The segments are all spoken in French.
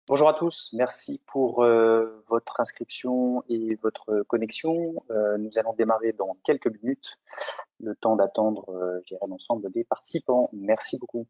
Bonjour à tous, merci pour votre inscription et votre connexion. Nous allons démarrer dans quelques minutes, le temps d'attendre, je dirais, l'ensemble des participants. Merci beaucoup.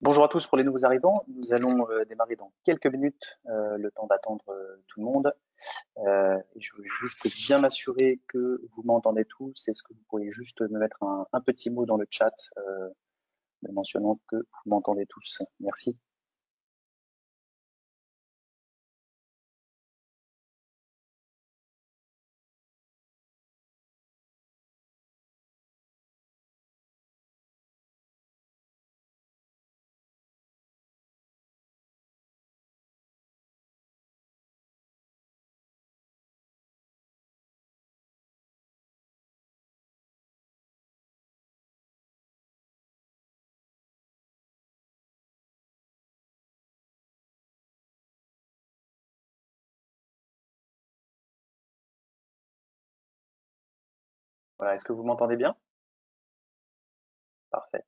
Bonjour à tous pour les nouveaux arrivants. Nous allons démarrer dans quelques minutes, le temps d'attendre tout le monde. Et je veux juste bien m'assurer que vous m'entendez tous. Est-ce que vous pourriez juste me mettre un petit mot dans le chat me mentionnant que vous m'entendez tous? Merci. Voilà, est-ce que vous m'entendez bien? Parfait.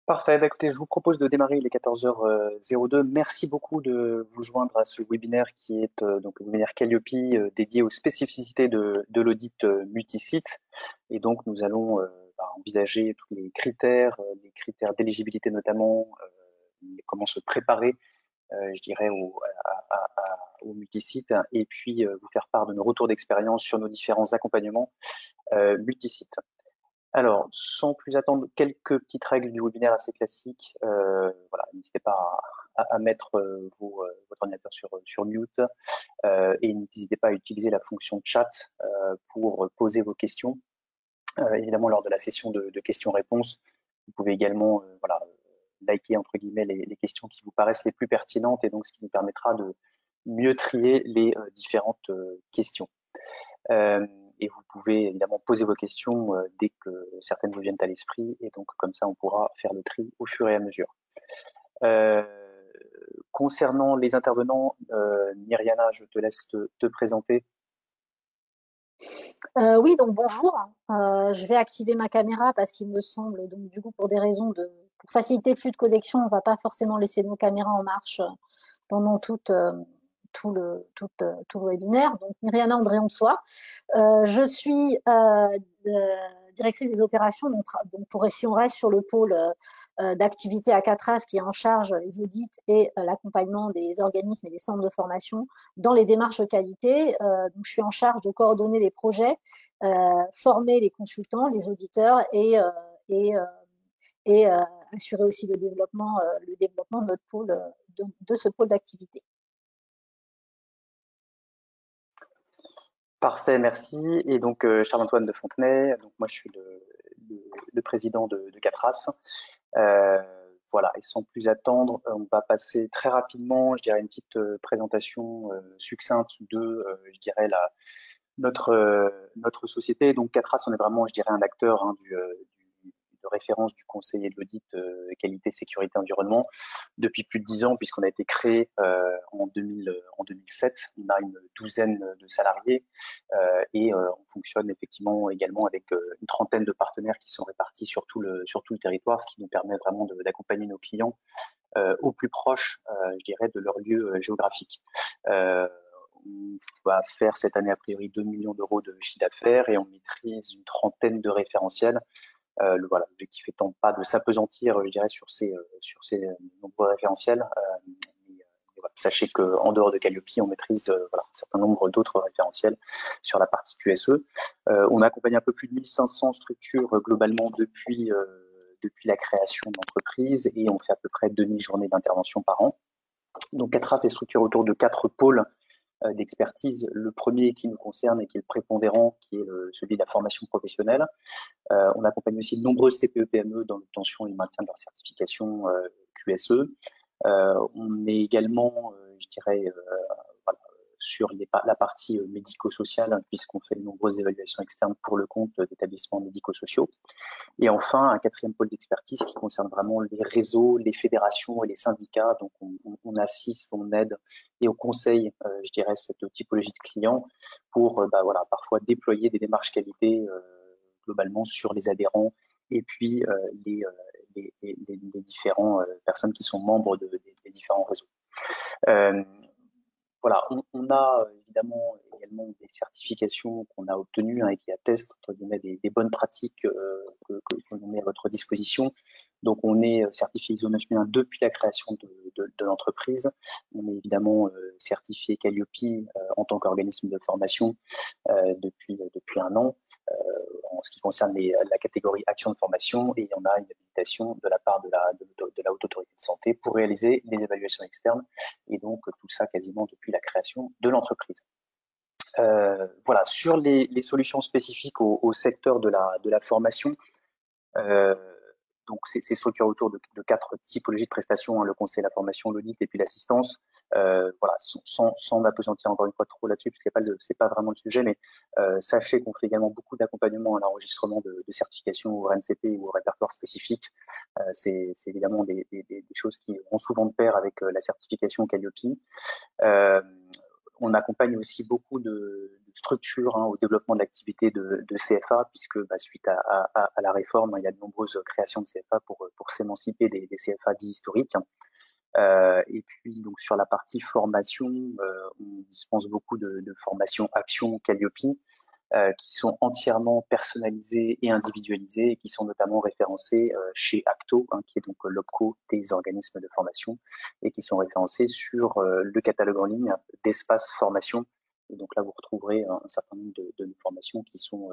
Parfait. Bah, écoutez, je vous propose de démarrer les 14h02. Merci beaucoup de vous joindre à ce webinaire qui est donc le webinaire Calliope dédié aux spécificités de l'audit multisite. Et donc, nous allons envisager tous les critères d'éligibilité notamment, comment se préparer, je dirais, au multisite, et puis vous faire part de nos retours d'expérience sur nos différents accompagnements multisites. Alors, sans plus attendre, quelques petites règles du webinaire assez classiques. Voilà, n'hésitez pas à mettre votre ordinateur sur mute et n'hésitez pas à utiliser la fonction chat pour poser vos questions. Évidemment, lors de la session de questions-réponses, vous pouvez également liker entre guillemets les questions qui vous paraissent les plus pertinentes et donc ce qui nous permettra de mieux trier les différentes questions. Et vous pouvez évidemment poser vos questions dès que certaines vous viennent à l'esprit, et donc comme ça on pourra faire le tri au fur et à mesure. Euh, Concernant les intervenants, Myriana, je te laisse te présenter. Oui, donc bonjour. Je vais activer ma caméra parce qu'il me semble, donc du coup, pour des raisons pour faciliter le flux de connexion, on va pas forcément laisser nos caméras en marche pendant tout le webinaire. Donc, Myriana Andréon de Soie. Je suis directrice des opérations, donc si on reste sur le pôle d'activité à Catras qui est en charge les audits et l'accompagnement des organismes et des centres de formation dans les démarches de qualité. Donc je suis en charge de coordonner les projets, former les consultants, les auditeurs et, et assurer aussi le développement de notre pôle, de ce pôle d'activité. Parfait, merci. Et donc, Charles-Antoine de Fontenay, donc moi je suis le président de Catras. Voilà, et sans plus attendre, on va passer très rapidement, je dirais, une petite présentation succincte je dirais, notre société. Donc, Catras, on est vraiment, je dirais, un acteur de référence du conseil et de l'audit qualité, sécurité, environnement depuis plus de 10 ans, puisqu'on a été créé en 2007. On a une douzaine de salariés et on fonctionne effectivement également avec une trentaine de partenaires qui sont répartis sur tout le territoire, ce qui nous permet vraiment d'accompagner nos clients au plus proche, je dirais, de leur lieu géographique. On va faire cette année a priori 2 millions d'euros de chiffre d'affaires et on maîtrise une trentaine de référentiels. Voilà, l'objectif étant pas de s'apesantir, je dirais, sur ces nombreux référentiels. Voilà, sachez qu'en dehors de Calliope, on maîtrise voilà, un certain nombre d'autres référentiels sur la partie QSE. On accompagne un peu plus de 1500 structures globalement depuis la création de l'entreprise et on fait à peu près 2000 journées d'intervention par an. Donc, Catras est structuré autour de 4 pôles d'expertise. Le premier qui nous concerne et qui est le prépondérant, qui est celui de la formation professionnelle. On accompagne aussi de nombreuses TPE-PME dans l'obtention et le maintien de leur certification QSE. On est également, je dirais, voilà, sur la partie médico-sociale, puisqu'on fait de nombreuses évaluations externes pour le compte d'établissements médico-sociaux. Et enfin, un quatrième pôle d'expertise qui concerne vraiment les réseaux, les fédérations et les syndicats. Donc, on assiste, on aide et on conseille, je dirais, cette typologie de clients pour, voilà, parfois déployer des démarches qualité globalement sur les adhérents et puis les différentes personnes qui sont membres des différents réseaux. Voilà, on a évidemment également des certifications qu'on a obtenues et qui attestent entre guillemets des bonnes pratiques que l'on met à votre disposition. Donc, on est certifié ISO 9001 depuis la création de l'entreprise. On est évidemment certifié Calliope en tant qu'organisme de formation depuis un an en ce qui concerne la catégorie action de formation et on a une habilitation de la part de la Haute Autorité de Santé pour réaliser les évaluations externes et donc tout ça quasiment depuis la création de l'entreprise. Voilà, sur les solutions spécifiques au secteur de la formation, donc c'est structuré autour de 4 typologies de prestations, hein, le conseil, la formation, l'audit et puis l'assistance. Voilà, sans m'apesantir encore une fois trop là-dessus, parce que c'est pas vraiment le sujet, mais sachez qu'on fait également beaucoup d'accompagnement à l'enregistrement de certifications au RNCP ou au répertoire spécifique. C'est évidemment des choses qui vont souvent de pair avec la certification Calliope. On accompagne aussi beaucoup de structures au développement de l'activité de CFA, puisque suite à la réforme, il y a de nombreuses créations de CFA pour s'émanciper des CFA dits historiques. Et puis donc sur la partie formation, on dispense beaucoup de formations Action Calliope, qui sont entièrement personnalisées et individualisées et qui sont notamment référencées chez Acto, qui est donc l'OPCO des organismes de formation et qui sont référencées sur le catalogue en ligne d'Espace Formation. Et donc là, vous retrouverez un certain nombre de formations qui sont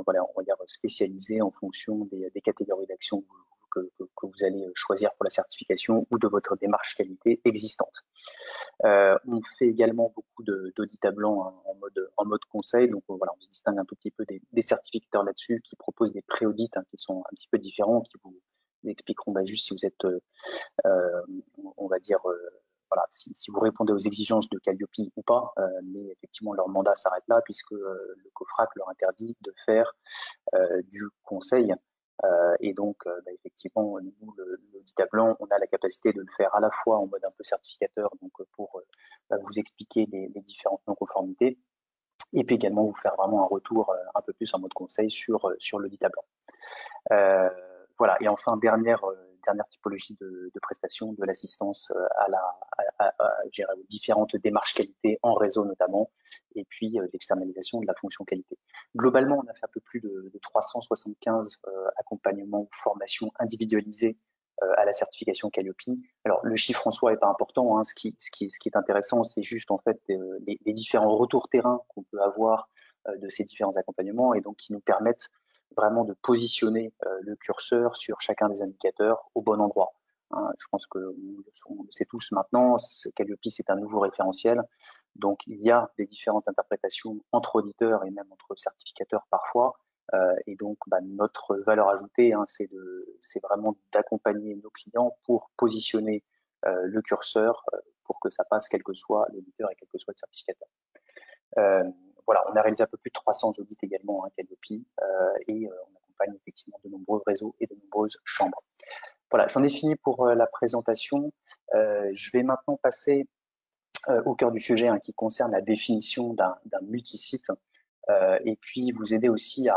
voilà, on va dire spécialisées en fonction des catégories d'action que vous allez choisir pour la certification ou de votre démarche qualité existante. On fait également beaucoup d'audits à blanc en mode conseil. Donc voilà, on se distingue un tout petit peu des certificateurs là-dessus qui proposent des pré-audits qui sont un petit peu différents, qui vous expliqueront juste si vous êtes, on va dire, voilà, si vous répondez aux exigences de Calliope ou pas, mais effectivement leur mandat s'arrête là puisque le COFRAC leur interdit de faire du conseil. Et donc, effectivement, nous, l'audit à blanc, on a la capacité de le faire à la fois en mode un peu certificateur, donc pour vous expliquer les différentes non-conformités, et puis également vous faire vraiment un retour un peu plus en mode conseil sur l'audit à blanc. Voilà, et enfin, dernière typologie de prestation, de l'assistance aux différentes démarches qualité en réseau notamment, et puis l'externalisation de la fonction qualité. Globalement, on a fait un peu plus de 375 accompagnements ou formations individualisées à la certification Calliope. Alors, le chiffre en soi est pas important. Hein. Ce qui est intéressant, c'est juste en fait les différents retours terrain qu'on peut avoir de ces différents accompagnements et donc qui nous permettent vraiment de positionner le curseur sur chacun des indicateurs au bon endroit. Hein. Je pense que on le sait tous maintenant, Calliope c'est un nouveau référentiel. Donc il y a des différentes interprétations entre auditeurs et même entre certificateurs parfois. Et donc notre valeur ajoutée, hein, c'est vraiment d'accompagner nos clients pour positionner le curseur pour que ça passe quel que soit l'auditeur et quel que soit le certificateur. Voilà, on a réalisé un peu plus de 300 audits également à Calliope et on accompagne effectivement de nombreux réseaux et de nombreuses chambres. Voilà, j'en ai fini pour la présentation. Je vais maintenant passer au cœur du sujet hein, qui concerne la définition d'un multisite et puis vous aider aussi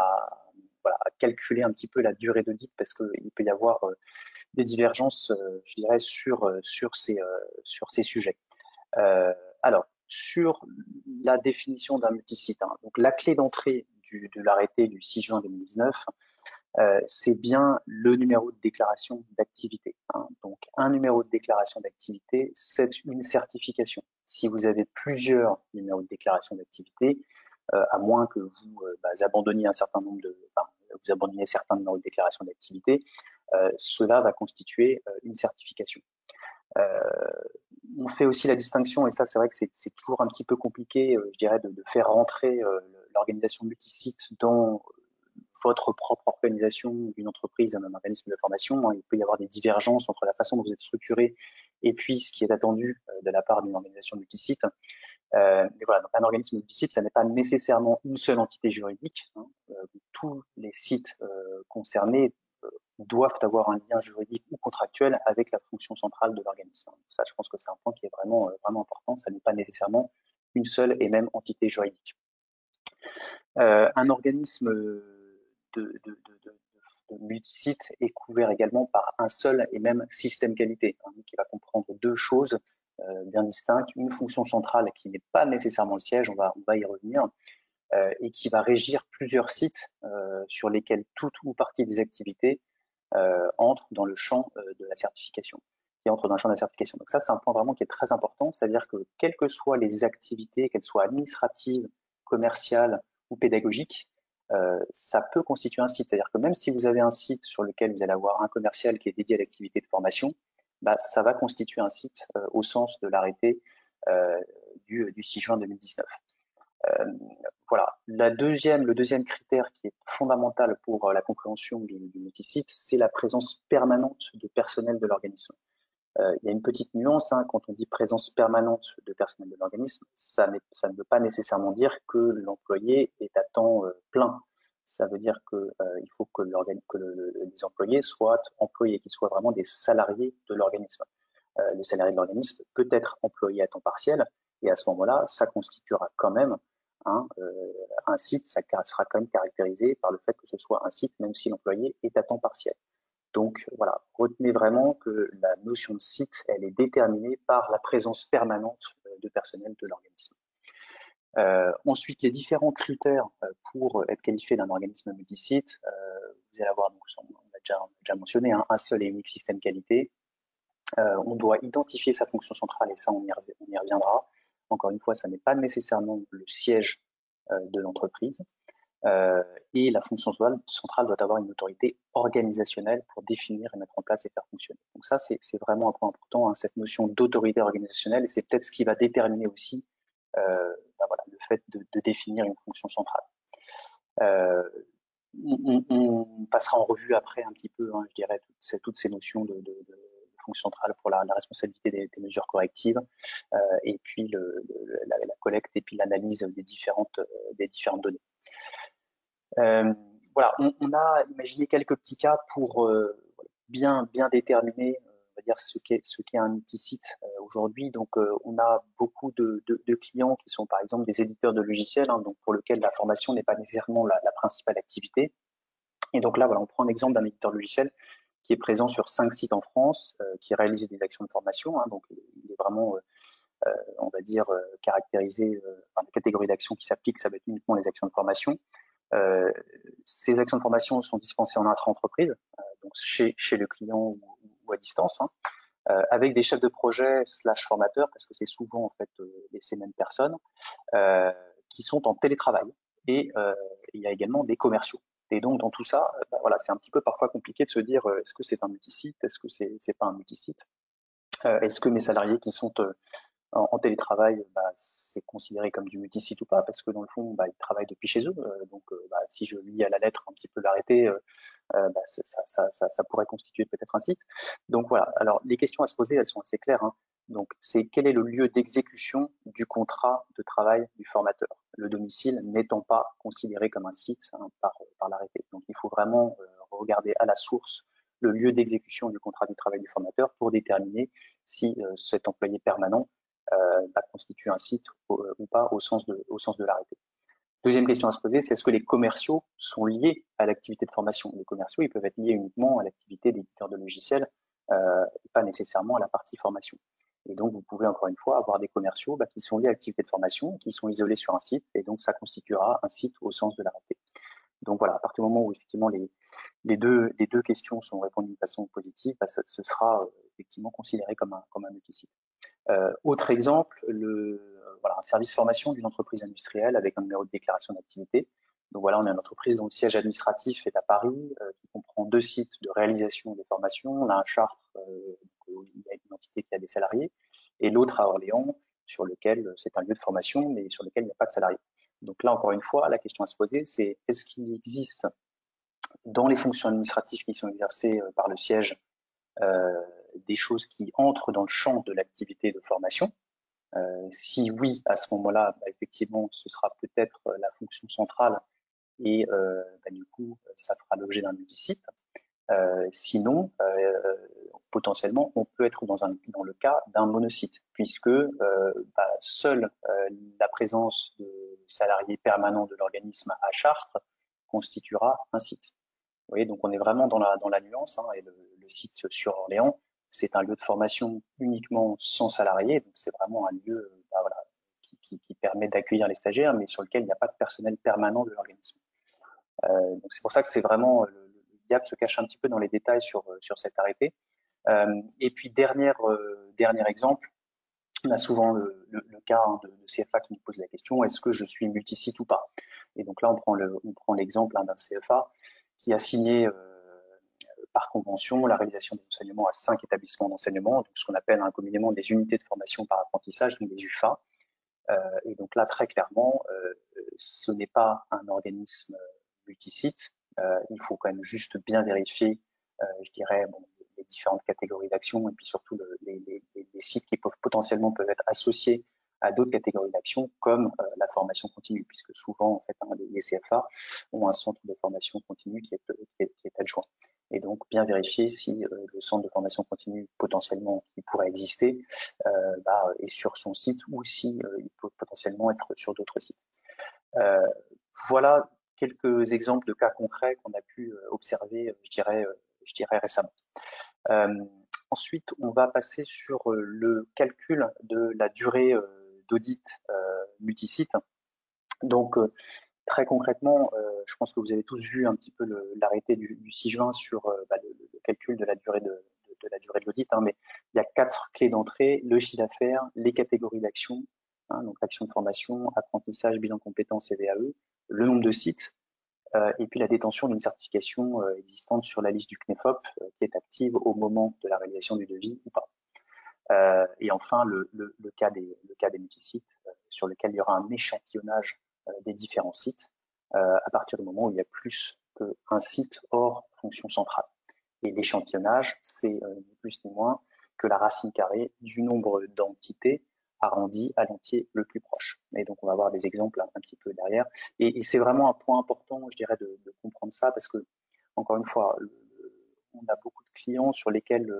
voilà, à calculer un petit peu la durée d'audit parce qu'il peut y avoir des divergences, je dirais, sur ces sujets. Alors, sur la définition d'un multisite, hein, donc la clé d'entrée de l'arrêté du 6 juin 2019, c'est bien le numéro de déclaration d'activité. Hein. Donc, un numéro de déclaration d'activité, c'est une certification. Si vous avez plusieurs numéros de déclaration d'activité, à moins que vous abandonniez vous abandonniez certains numéros de déclaration d'activité, cela va constituer une certification. On fait aussi la distinction, et ça c'est vrai que c'est toujours un petit peu compliqué, je dirais, de faire rentrer l'organisation multisite dans votre propre organisation d'une entreprise, d'un organisme de formation. Hein. Il peut y avoir des divergences entre la façon dont vous êtes structuré et puis ce qui est attendu de la part d'une organisation multisite. Mais voilà, donc un organisme multisite, ça n'est pas nécessairement une seule entité juridique. Hein. Tous les sites concernés doivent avoir un lien juridique ou contractuel avec la fonction centrale de l'organisme. Ça, je pense que c'est un point qui est vraiment important. Ça n'est pas nécessairement une seule et même entité juridique. Un organisme de multisite est couvert également par un seul et même système qualité, hein, qui va comprendre deux choses bien distinctes. Une fonction centrale qui n'est pas nécessairement le siège, on va y revenir, et qui va régir plusieurs sites sur lesquels toute ou partie des activités entre dans le champ de la certification, qui entre dans le champ de la certification. Donc ça, c'est un point vraiment qui est très important, c'est-à-dire que quelles que soient les activités, qu'elles soient administratives, commerciales ou pédagogiques, ça peut constituer un site. C'est-à-dire que même si vous avez un site sur lequel vous allez avoir un commercial qui est dédié à l'activité de formation, ça va constituer un site au sens de l'arrêté du 6 juin 2019. Voilà. Le deuxième critère qui est fondamental pour la compréhension du multisite, c'est la présence permanente de personnel de l'organisme. Il y a une petite nuance, hein, quand on dit présence permanente de personnel de l'organisme, ça ne veut pas nécessairement dire que l'employé est à temps plein. Ça veut dire il faut que les employés soient employés, qu'ils soient vraiment des salariés de l'organisme. Le salarié de l'organisme peut être employé à temps partiel, et à ce moment-là, ça constituera quand même un site, ça sera quand même caractérisé par le fait que ce soit un site, même si l'employé est à temps partiel. Donc voilà, retenez vraiment que la notion de site, elle est déterminée par la présence permanente de personnel de l'organisme. Ensuite, les différents critères pour être qualifié d'un organisme multisite, vous allez avoir, donc, on l'a déjà mentionné, hein, un seul et unique système qualité. On doit identifier sa fonction centrale et ça, on y reviendra. Encore une fois, ça n'est pas nécessairement le siège de l'entreprise. Et la fonction centrale doit avoir une autorité organisationnelle pour définir et mettre en place et faire fonctionner. Donc ça, c'est vraiment un point important, hein, cette notion d'autorité organisationnelle, et c'est peut-être ce qui va déterminer aussi le fait de définir une fonction centrale. On passera en revue après un petit peu, hein, je dirais, toutes ces notions de fonction centrale pour la responsabilité des mesures correctives, et puis la collecte et puis l'analyse des différentes données. Voilà, on a imaginé quelques petits cas pour bien déterminer, on va dire, ce qu'est un multisite aujourd'hui. Donc, on a beaucoup de clients qui sont par exemple des éditeurs de logiciels, hein, donc pour lequel la formation n'est pas nécessairement la principale activité. Et donc là, voilà, on prend l'exemple d'un éditeur de logiciel qui est présent sur 5 sites en France, qui réalise des actions de formation. Hein, donc, il est vraiment, on va dire, caractérisé par la catégorie d'actions qui s'appliquent, ça va être uniquement les actions de formation. Euh, Ces actions de formation sont dispensées en intra-entreprise, donc chez le client ou à distance, hein, avec des chefs de projet slash formateurs, parce que c'est souvent en fait ces mêmes personnes qui sont en télétravail. Et il y a également des commerciaux. Et donc dans tout ça, voilà, c'est un petit peu parfois compliqué de se dire est-ce que c'est un multisite, est-ce que c'est pas un multisite, est-ce que mes salariés qui sont en télétravail, c'est considéré comme du multisite ou pas, parce que dans le fond, ils travaillent depuis chez eux. Donc, si je lis à la lettre un petit peu l'arrêté, ça pourrait constituer peut-être un site. Donc voilà. Alors, les questions à se poser, elles sont assez claires, hein. Donc, c'est quel est le lieu d'exécution du contrat de travail du formateur, le domicile n'étant pas considéré comme un site, hein, par l'arrêté. Donc, il faut vraiment regarder à la source le lieu d'exécution du contrat du travail du formateur pour déterminer si cet employé permanent constitue un site ou pas au sens de l'arrêté. Deuxième question à se poser, c'est est-ce que les commerciaux sont liés à l'activité de formation? Les commerciaux, ils peuvent être liés uniquement à l'activité d'éditeur de logiciels et pas nécessairement à la partie formation. Et donc, vous pouvez encore une fois avoir des commerciaux qui sont liés à l'activité de formation, qui sont isolés sur un site, et donc ça constituera un site au sens de l'arrêté. Donc voilà, à partir du moment où effectivement les deux questions sont répondues de façon positive, ce sera effectivement considéré comme un multisite. Autre exemple, un service formation d'une entreprise industrielle avec un numéro de déclaration d'activité. Donc voilà, on a une entreprise dont le siège administratif est à Paris, qui comprend 2 sites de réalisation des formations. On a un Chartres, où il y a une entité qui a des salariés, et l'autre à Orléans, sur lequel c'est un lieu de formation, mais sur lequel il n'y a pas de salariés. Donc là, encore une fois, la question à se poser, c'est est-ce qu'il existe dans les fonctions administratives qui sont exercées par le siège des choses qui entrent dans le champ de l'activité de formation. Si oui, à ce moment-là, effectivement, ce sera peut-être la fonction centrale et du coup, ça fera l'objet d'un multisite. Sinon, potentiellement, on peut être dans le cas d'un monosite, puisque seule la présence de salariés permanents de l'organisme à Chartres constituera un site. Vous voyez, donc on est vraiment dans la nuance, hein, et le site sur Orléans, c'est un lieu de formation uniquement sans salariés, donc c'est vraiment un lieu qui permet d'accueillir les stagiaires, mais sur lequel il n'y a pas de personnel permanent de l'organisme. Donc c'est pour ça que c'est vraiment le diable se cache un petit peu dans les détails sur cet arrêté. Et puis dernier exemple, on a souvent le cas de CFA qui nous pose la question est-ce que je suis multisite ou pas? Et donc là on prend l'exemple d'un CFA qui a signé par convention la réalisation des enseignements à 5 établissements d'enseignement, donc ce qu'on appelle communément des unités de formation par apprentissage, donc des UFA. Et donc là, très clairement, ce n'est pas un organisme multisite. Il faut quand même juste bien vérifier, je dirais, les différentes catégories d'actions et puis surtout les sites qui potentiellement peuvent être associés à d'autres catégories d'actions comme la formation continue, puisque souvent, en fait, les CFA ont un centre de formation continue qui est adjoint. Et donc, bien vérifier si le centre de formation continue potentiellement qui pourrait exister est sur son site ou si il peut potentiellement être sur d'autres sites. Voilà quelques exemples de cas concrets qu'on a pu observer, je dirais récemment. Ensuite, on va passer sur le calcul de la durée d'audit multisite. Donc, très concrètement, je pense que vous avez tous vu un petit peu l'arrêté du 6 juin sur le calcul de la durée de l'audit, hein, mais il y a 4 clés d'entrée, le chiffre d'affaires, les catégories d'action, hein, donc l'action de formation, apprentissage, bilan de compétences et VAE, le nombre de sites, et puis la détention d'une certification existante sur la liste du CNEFOP qui est active au moment de la réalisation du devis ou pas. Et enfin, le cas des multisites, sur lequel il y aura un échantillonnage des différents sites à partir du moment où il y a plus qu'un site hors fonction centrale. Et l'échantillonnage, c'est ni plus ni moins que la racine carrée du nombre d'entités arrondi à l'entier le plus proche. Et donc, on va voir des exemples un petit peu derrière. Et c'est vraiment un point important, je dirais, de comprendre ça, parce que, encore une fois, on a beaucoup de clients sur lesquels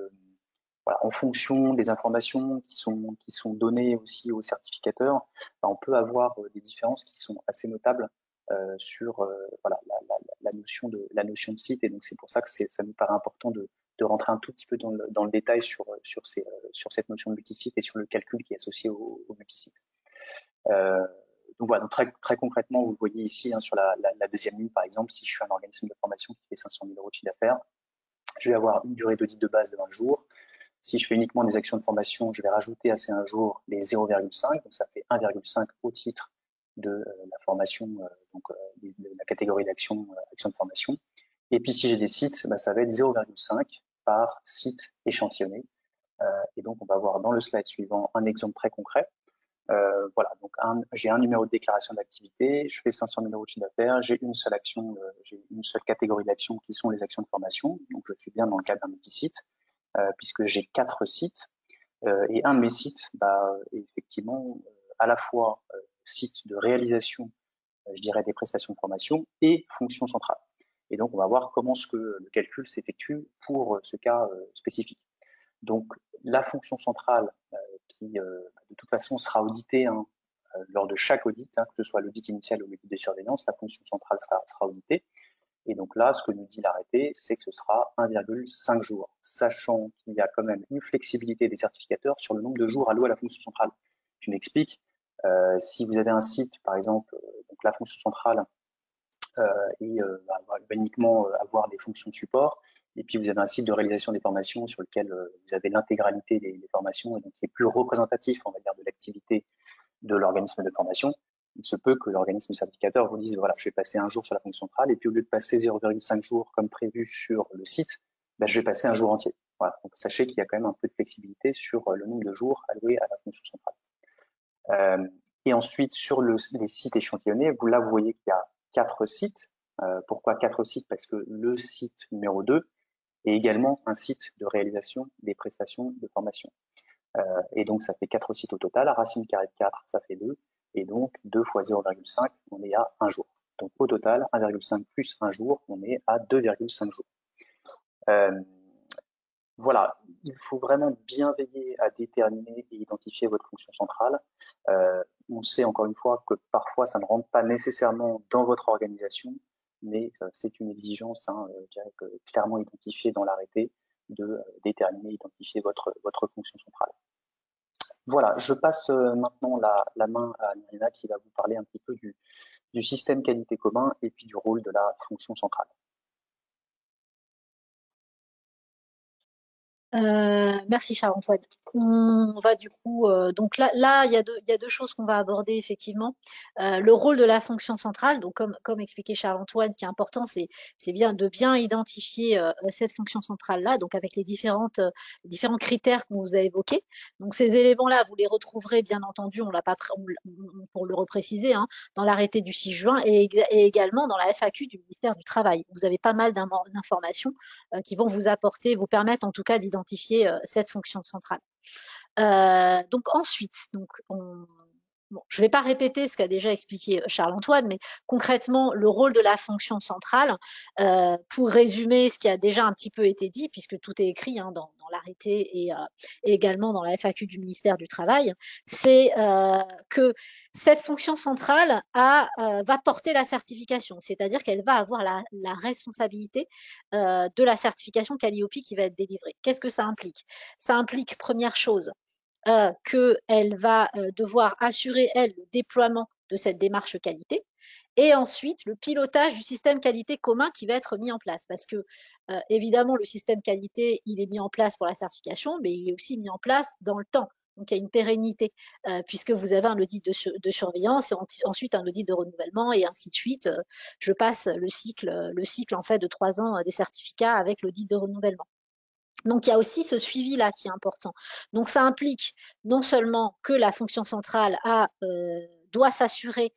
voilà, en fonction des informations qui sont données aussi aux certificateurs, on peut avoir des différences qui sont assez notables sur voilà, la notion de site. Et donc, c'est pour ça que ça nous paraît important de rentrer un tout petit peu dans le détail sur cette notion de multisite et sur le calcul qui est associé au multisite. Donc voilà, donc très concrètement, vous voyez ici sur la deuxième ligne, par exemple, si je suis un organisme de formation qui fait 500 000 euros de chiffre d'affaires, je vais avoir une durée d'audit de base de 20 jours. Si je fais uniquement des actions de formation, je vais rajouter à ces 1 jour les 0,5, donc ça fait 1,5 au titre de la formation, de la catégorie d'action, action de formation. Et puis si j'ai des sites, ça va être 0,5 par site échantillonné. Et donc on va voir dans le slide suivant un exemple très concret. Voilà, donc j'ai un numéro de déclaration d'activité, je fais 500 000 euros de chiffre d'affaires, j'ai une seule action, j'ai une seule catégorie d'actions qui sont les actions de formation. Donc je suis bien dans le cadre d'un multi-site, puisque j'ai 4 sites. Et un de mes sites, est effectivement à la fois site de réalisation, je dirais, des prestations de formation et fonction centrale. Et donc on va voir comment ce que le calcul s'effectue pour ce cas spécifique. Donc la fonction centrale qui de toute façon sera auditée lors de chaque audit, que ce soit l'audit initial ou l'audit de surveillance, la fonction centrale sera auditée. Et donc là, ce que nous dit l'arrêté, c'est que ce sera 1,5 jours, sachant qu'il y a quand même une flexibilité des certificateurs sur le nombre de jours alloués à la fonction centrale. Je m'explique. Si vous avez un site, par exemple, donc la fonction centrale va uniquement avoir des fonctions de support, et puis vous avez un site de réalisation des formations sur lequel vous avez l'intégralité des formations, et donc qui est plus représentatif, on va dire, de l'activité de l'organisme de formation. Il se peut que l'organisme certificateur vous dise, voilà, je vais passer un jour sur la fonction centrale, et puis au lieu de passer 0,5 jours comme prévu sur le site, je vais passer un jour entier. Voilà. Donc sachez qu'il y a quand même un peu de flexibilité sur le nombre de jours alloués à la fonction centrale. Et ensuite, sur les sites échantillonnés, là, vous voyez qu'il y a 4 sites. Pourquoi 4 sites? Parce que le site numéro 2 est également un site de réalisation des prestations de formation. Et donc, ça fait 4 sites au total. Racine carrée de 4, ça fait 2. Et donc, 2 fois 0,5, on est à 1 jour. Donc, au total, 1,5 plus 1 jour, on est à 2,5 jours. Voilà, il faut vraiment bien veiller à déterminer et identifier votre fonction centrale. On sait encore une fois que parfois ça ne rentre pas nécessairement dans votre organisation, mais c'est une exigence, je dirais que clairement identifiée dans l'arrêté, de déterminer, identifier votre fonction centrale. Voilà, je passe maintenant la main à Nirina qui va vous parler un petit peu du système qualité commun et puis du rôle de la fonction centrale. Merci Charles-Antoine. On va du coup, donc là, il y a deux choses qu'on va aborder effectivement. Le rôle de la fonction centrale, donc comme expliqué Charles-Antoine, ce qui est important, c'est bien de bien identifier cette fonction centrale-là, donc avec les différents critères qu'on vous a évoqués. Donc ces éléments-là, vous les retrouverez bien entendu, on l'a pas pour le repréciser, dans l'arrêté du 6 juin et également dans la FAQ du ministère du Travail. Vous avez pas mal d'informations qui vont vous apporter, vous permettre en tout cas d'identifier cette fonction centrale. Donc ensuite, bon, je ne vais pas répéter ce qu'a déjà expliqué Charles-Antoine, mais concrètement, le rôle de la fonction centrale, pour résumer ce qui a déjà un petit peu été dit, puisque tout est écrit dans l'arrêté et également dans la FAQ du ministère du Travail, c'est que cette fonction centrale va porter la certification, c'est-à-dire qu'elle va avoir la responsabilité de la certification Calliope qui va être délivrée. Qu'est-ce que ça implique? Ça implique, première chose, qu'elle va devoir assurer, elle, le déploiement de cette démarche qualité et ensuite le pilotage du système qualité commun qui va être mis en place. Parce que, évidemment, le système qualité, il est mis en place pour la certification, mais il est aussi mis en place dans le temps. Donc, il y a une pérennité, puisque vous avez un audit de surveillance et ensuite un audit de renouvellement et ainsi de suite. Je passe le cycle en fait de 3 ans des certificats avec l'audit de renouvellement. Donc, il y a aussi ce suivi-là qui est important. Donc, ça implique non seulement que la fonction centrale doit s'assurer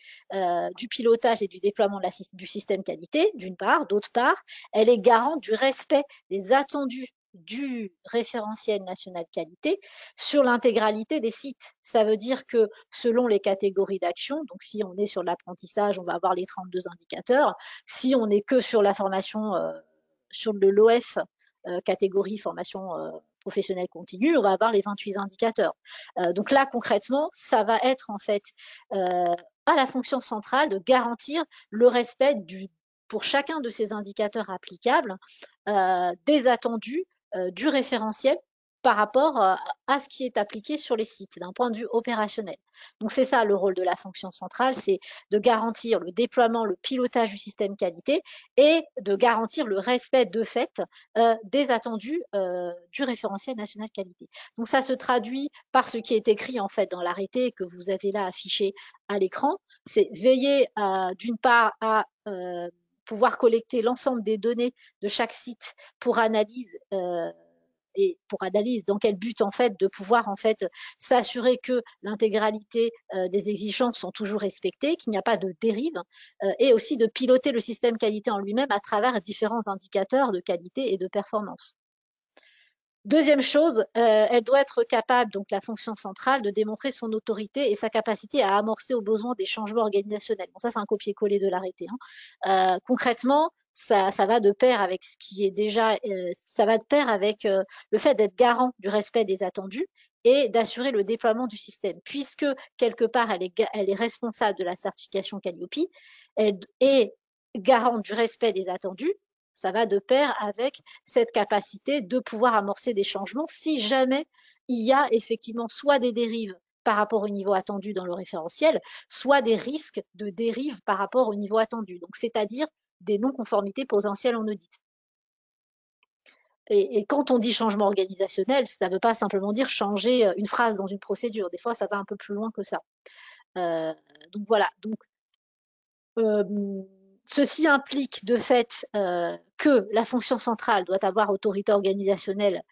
du pilotage et du déploiement du système qualité, d'une part. D'autre part, elle est garante du respect des attendus du référentiel national qualité sur l'intégralité des sites. Ça veut dire que selon les catégories d'action, donc si on est sur l'apprentissage, on va avoir les 32 indicateurs. Si on n'est que sur la formation, sur l'OF, catégorie formation professionnelle continue, on va avoir les 28 indicateurs. Donc là, concrètement, ça va être en fait à la fonction centrale de garantir le respect pour chacun de ces indicateurs applicables des attendus du référentiel par rapport à ce qui est appliqué sur les sites d'un point de vue opérationnel. Donc c'est ça le rôle de la fonction centrale, c'est de garantir le déploiement, le pilotage du système qualité et de garantir le respect de fait des attendus du référentiel national qualité. Donc ça se traduit par ce qui est écrit en fait dans l'arrêté que vous avez là affiché à l'écran, c'est veiller d'une part à pouvoir collecter l'ensemble des données de chaque site pour analyse et pour analyse dans quel but en fait de pouvoir en fait s'assurer que l'intégralité des exigences sont toujours respectées, qu'il n'y a pas de dérive et aussi de piloter le système qualité en lui-même à travers différents indicateurs de qualité et de performance. Deuxième chose, elle doit être capable, donc la fonction centrale, de démontrer son autorité et sa capacité à amorcer au besoin des changements organisationnels. Bon, ça c'est un copier-coller de l'arrêté. Concrètement, ça va de pair avec ce qui est déjà, ça va de pair avec le fait d'être garant du respect des attendus et d'assurer le déploiement du système, puisque quelque part elle est responsable de la certification Calliope, elle est garante du respect des attendus. Ça va de pair avec cette capacité de pouvoir amorcer des changements si jamais il y a effectivement soit des dérives par rapport au niveau attendu dans le référentiel, soit des risques de dérive par rapport au niveau attendu. Donc, c'est-à-dire des non-conformités potentielles en audit. Et quand on dit changement organisationnel, ça ne veut pas simplement dire changer une phrase dans une procédure. Des fois, ça va un peu plus loin que ça. Donc voilà. Donc, ceci implique de fait que la fonction centrale doit avoir autorité organisationnelle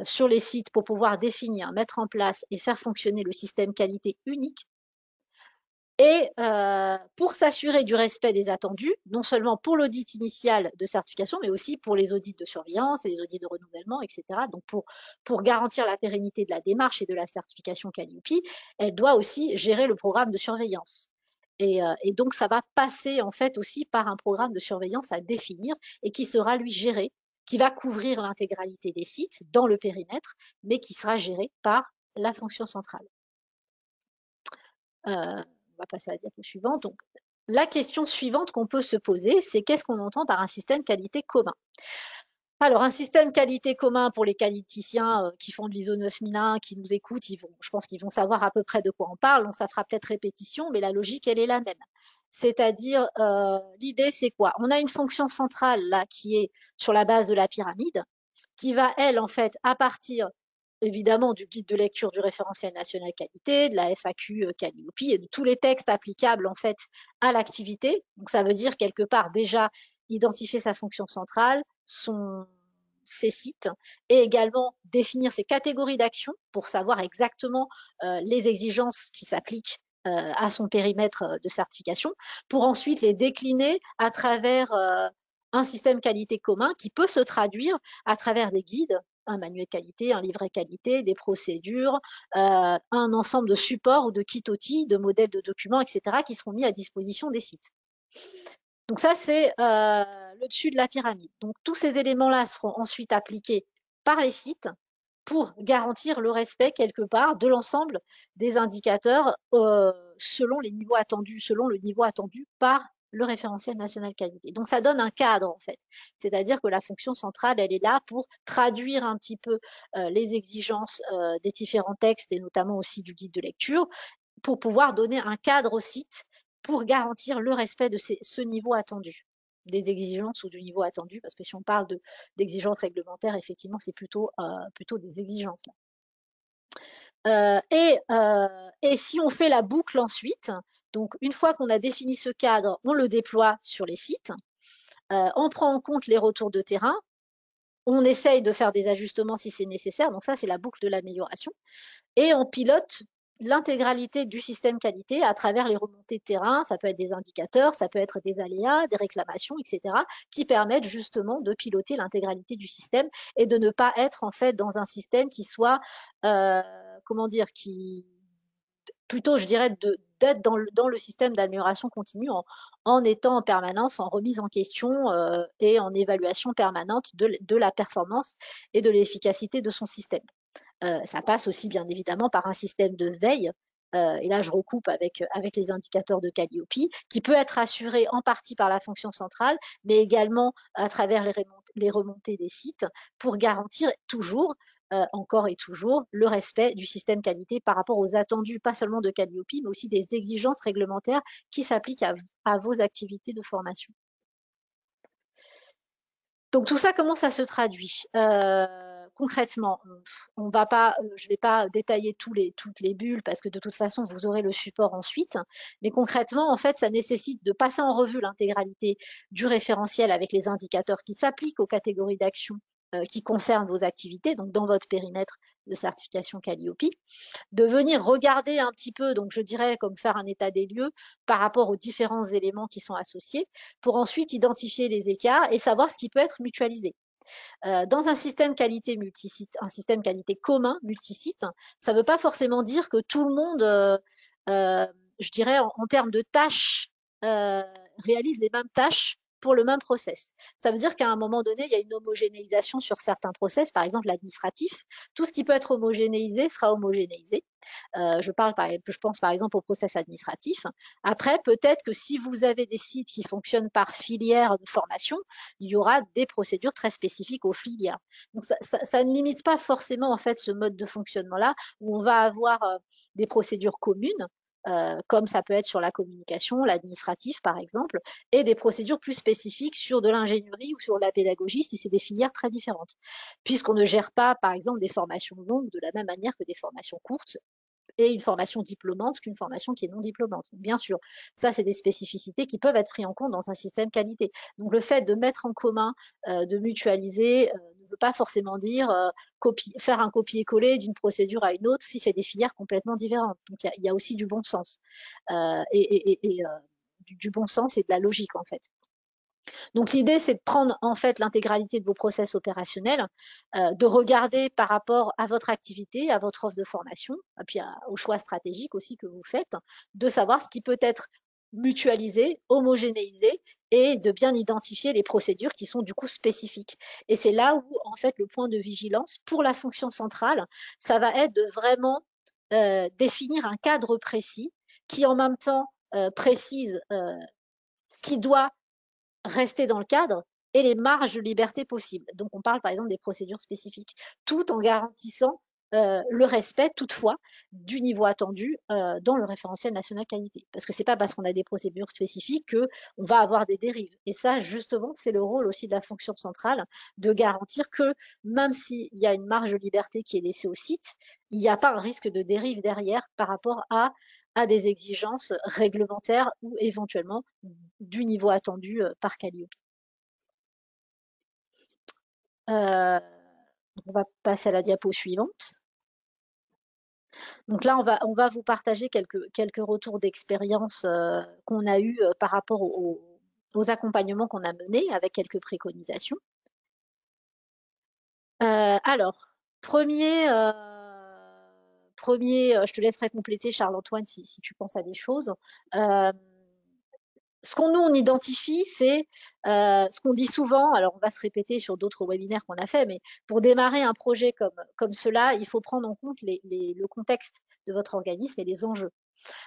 sur les sites pour pouvoir définir, mettre en place et faire fonctionner le système qualité unique. Et pour s'assurer du respect des attendus, non seulement pour l'audit initial de certification, mais aussi pour les audits de surveillance et les audits de renouvellement, etc. Donc pour garantir la pérennité de la démarche et de la certification Calliope, elle doit aussi gérer le programme de surveillance. Et donc, ça va passer en fait aussi par un programme de surveillance à définir et qui sera lui géré, qui va couvrir l'intégralité des sites dans le périmètre, mais qui sera géré par la fonction centrale. On va passer à la diapo suivante. Donc, la question suivante qu'on peut se poser, c'est qu'est-ce qu'on entend par un système qualité commun? Alors, un système qualité commun pour les qualiticiens qui font de l'ISO 9001, qui nous écoutent, je pense qu'ils vont savoir à peu près de quoi on parle. Donc, ça fera peut-être répétition, mais la logique, elle est la même. C'est-à-dire, l'idée, c'est quoi? On a une fonction centrale là qui est sur la base de la pyramide, qui va, elle, en fait, à partir évidemment du guide de lecture du référentiel national qualité, de la FAQ Calliope et de tous les textes applicables en fait à l'activité. Donc ça veut dire quelque part déjà identifier sa fonction centrale, ses sites et également définir ses catégories d'action pour savoir exactement les exigences qui s'appliquent à son périmètre de certification pour ensuite les décliner à travers un système qualité commun qui peut se traduire à travers des guides, un manuel qualité, un livret qualité, des procédures, un ensemble de supports ou de kits outils, de modèles de documents, etc., qui seront mis à disposition des sites. Donc ça, c'est le dessus de la pyramide. Donc tous ces éléments-là seront ensuite appliqués par les sites pour garantir le respect quelque part de l'ensemble des indicateurs selon le niveau attendu par le référentiel national qualité. Donc ça donne un cadre en fait, c'est-à-dire que la fonction centrale, elle est là pour traduire un petit peu les exigences des différents textes et notamment aussi du guide de lecture, pour pouvoir donner un cadre au site pour garantir le respect de ce niveau attendu, des exigences ou du niveau attendu, parce que si on parle d'exigences réglementaires, effectivement, c'est plutôt des exigences. Et si on fait la boucle ensuite, donc une fois qu'on a défini ce cadre, on le déploie sur les sites, on prend en compte les retours de terrain, on essaye de faire des ajustements si c'est nécessaire, donc ça c'est la boucle de l'amélioration, et on pilote l'intégralité du système qualité à travers les remontées de terrain, ça peut être des indicateurs, ça peut être des aléas, des réclamations, etc., qui permettent justement de piloter l'intégralité du système et de ne pas être en fait dans un système qui soit, plutôt je dirais d'être dans le système d'amélioration continue en étant en permanence en remise en question et en évaluation permanente de la performance et de l'efficacité de son système. Ça passe aussi bien évidemment par un système de veille, et là je recoupe avec les indicateurs de Calliope, qui peut être assuré en partie par la fonction centrale, mais également à travers les remontées des sites, pour garantir toujours encore et toujours le respect du système qualité par rapport aux attendus, pas seulement de Calliope, mais aussi des exigences réglementaires qui s'appliquent à vos activités de formation. Donc tout ça, comment ça se traduit concrètement? On va pas, je vais pas détailler toutes les bulles parce que de toute façon vous aurez le support ensuite. Mais concrètement, en fait, ça nécessite de passer en revue l'intégralité du référentiel avec les indicateurs qui s'appliquent aux catégories d'action qui concernent vos activités, donc dans votre périmètre de certification Calliope, de venir regarder un petit peu, donc je dirais comme faire un état des lieux par rapport aux différents éléments qui sont associés, pour ensuite identifier les écarts et savoir ce qui peut être mutualisé. Dans un système qualité multisite, un système qualité commun multisite, ça ne veut pas forcément dire que tout le monde, je dirais en termes de tâches, euh, réalise les mêmes tâches pour le même process. Ça veut dire qu'à un moment donné, il y a une homogénéisation sur certains process, par exemple l'administratif. Tout ce qui peut être homogénéisé sera homogénéisé. Je pense par exemple au process administratif. Après, peut-être que si vous avez des sites qui fonctionnent par filière de formation, il y aura des procédures très spécifiques aux filières. Donc ça ne limite pas forcément en fait ce mode de fonctionnement-là où on va avoir des procédures communes. Comme ça peut être sur la communication, l'administratif par exemple, et des procédures plus spécifiques sur de l'ingénierie ou sur la pédagogie si c'est des filières très différentes. Puisqu'on ne gère pas par exemple des formations longues de la même manière que des formations courtes et une formation diplômante qu'une formation qui est non diplômante. Bien sûr, ça, c'est des spécificités qui peuvent être prises en compte dans un système qualité. Donc, le fait de mettre en commun, de mutualiser, ne veut pas forcément dire faire un copier-coller d'une procédure à une autre si c'est des filières complètement différentes. Donc, il y a aussi du bon sens. Du bon sens et de la logique, en fait. Donc l'idée, c'est de prendre en fait l'intégralité de vos process opérationnels, de regarder par rapport à votre activité, à votre offre de formation, et puis au choix stratégique aussi que vous faites, de savoir ce qui peut être mutualisé, homogénéisé et de bien identifier les procédures qui sont du coup spécifiques. Et c'est là où en fait le point de vigilance pour la fonction centrale, ça va être de vraiment définir un cadre précis qui en même temps précise ce qui doit rester dans le cadre et les marges de liberté possibles. Donc on parle par exemple des procédures spécifiques, tout en garantissant le respect toutefois du niveau attendu dans le référentiel national qualité. Parce que c'est pas parce qu'on a des procédures spécifiques que on va avoir des dérives. Et ça, justement, c'est le rôle aussi de la fonction centrale de garantir que même s'il y a une marge de liberté qui est laissée au site, il n'y a pas un risque de dérive derrière par rapport à des exigences réglementaires ou éventuellement du niveau attendu par Calliope. Euh, on va passer à la diapo suivante. Donc là, on va vous partager quelques retours d'expérience qu'on a eu par rapport aux accompagnements qu'on a menés avec quelques préconisations. Alors, premier, je te laisserai compléter Charles-Antoine si tu penses à des choses. Ce qu'on nous on identifie, c'est ce qu'on dit souvent. Alors on va se répéter sur d'autres webinaires qu'on a fait, mais pour démarrer un projet comme cela, il faut prendre en compte le contexte de votre organisme et les enjeux.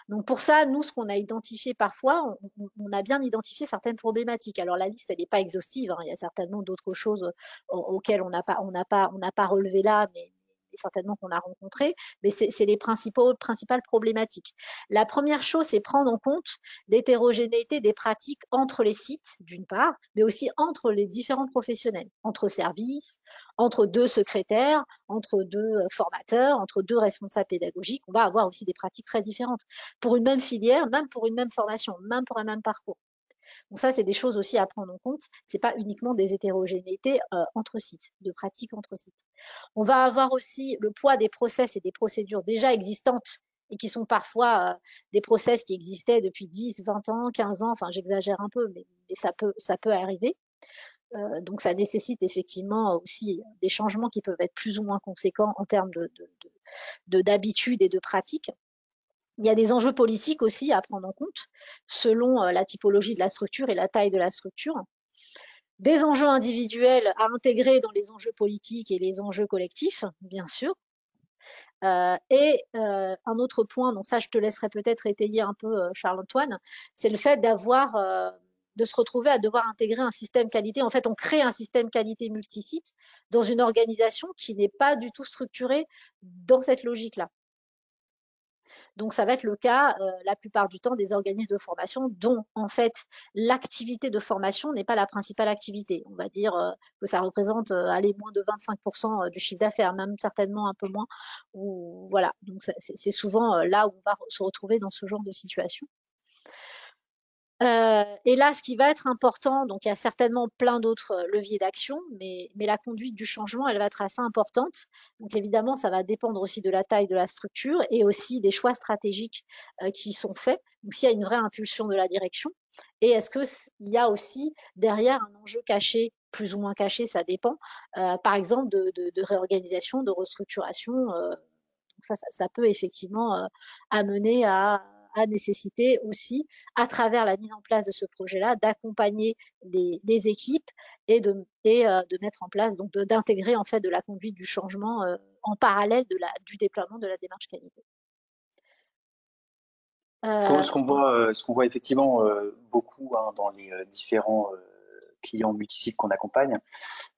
Donc pour ça, nous, ce qu'on a identifié parfois, on a bien identifié certaines problématiques. Alors la liste, elle n'est pas exhaustive, hein. Il y a certainement d'autres choses auxquelles on n'a pas relevé là, mais certainement qu'on a rencontré, mais c'est les principales problématiques. La première chose, c'est prendre en compte l'hétérogénéité des pratiques entre les sites, d'une part, mais aussi entre les différents professionnels, entre services, entre deux secrétaires, entre deux formateurs, entre deux responsables pédagogiques. On va avoir aussi des pratiques très différentes pour une même filière, même pour une même formation, même pour un même parcours. Donc ça, c'est des choses aussi à prendre en compte. C'est pas uniquement des hétérogénéités entre sites, de pratiques entre sites. On va avoir aussi le poids des process et des procédures déjà existantes et qui sont parfois des process qui existaient depuis 10, 20 ans, 15 ans, enfin j'exagère un peu, mais ça peut arriver. Donc ça nécessite effectivement aussi des changements qui peuvent être plus ou moins conséquents en termes d'habitude et de pratique. Il y a des enjeux politiques aussi à prendre en compte selon la typologie de la structure et la taille de la structure. Des enjeux individuels à intégrer dans les enjeux politiques et les enjeux collectifs, bien sûr. Un autre point, donc ça je te laisserai peut-être étayer un peu Charles-Antoine, c'est le fait d'avoir de se retrouver à devoir intégrer un système qualité. En fait, on crée un système qualité multisite dans une organisation qui n'est pas du tout structurée dans cette logique-là. Donc, ça va être le cas la plupart du temps des organismes de formation dont, en fait, l'activité de formation n'est pas la principale activité. On va dire que ça représente allez, moins de 25% du chiffre d'affaires, même certainement un peu moins. Ou, voilà, donc c'est souvent là où on va se retrouver dans ce genre de situation. Et là, ce qui va être important, donc il y a certainement plein d'autres leviers d'action, mais la conduite du changement, elle va être assez importante. Donc évidemment, ça va dépendre aussi de la taille de la structure et aussi des choix stratégiques qui sont faits. Donc s'il y a une vraie impulsion de la direction, et est-ce que il y a aussi derrière un enjeu caché, plus ou moins caché, ça dépend. Par exemple de réorganisation, de restructuration. Ça peut effectivement amener à nécessiter aussi, à travers la mise en place de ce projet-là, d'accompagner les équipes et de mettre en place, donc d'intégrer en fait de la conduite du changement en parallèle du déploiement de la démarche qualité. Euh, Ce qu'on voit effectivement beaucoup hein, dans les différents clients multisites qu'on accompagne,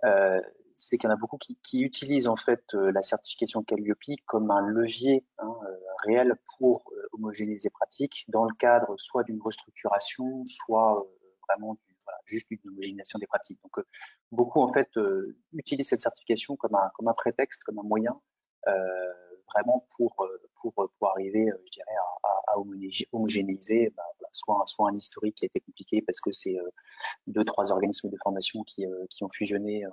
euh, c'est qu'il y en a beaucoup qui utilisent en fait la certification Calliope comme un levier réel pour homogénéiser pratiques dans le cadre soit d'une restructuration, soit vraiment voilà, juste d'une homogénéisation des pratiques. Donc beaucoup en fait utilisent cette certification comme un prétexte, comme un moyen vraiment pour arriver, je dirais, à homogénéiser voilà, soit un historique qui a été compliqué parce que c'est deux, trois organismes de formation qui ont fusionné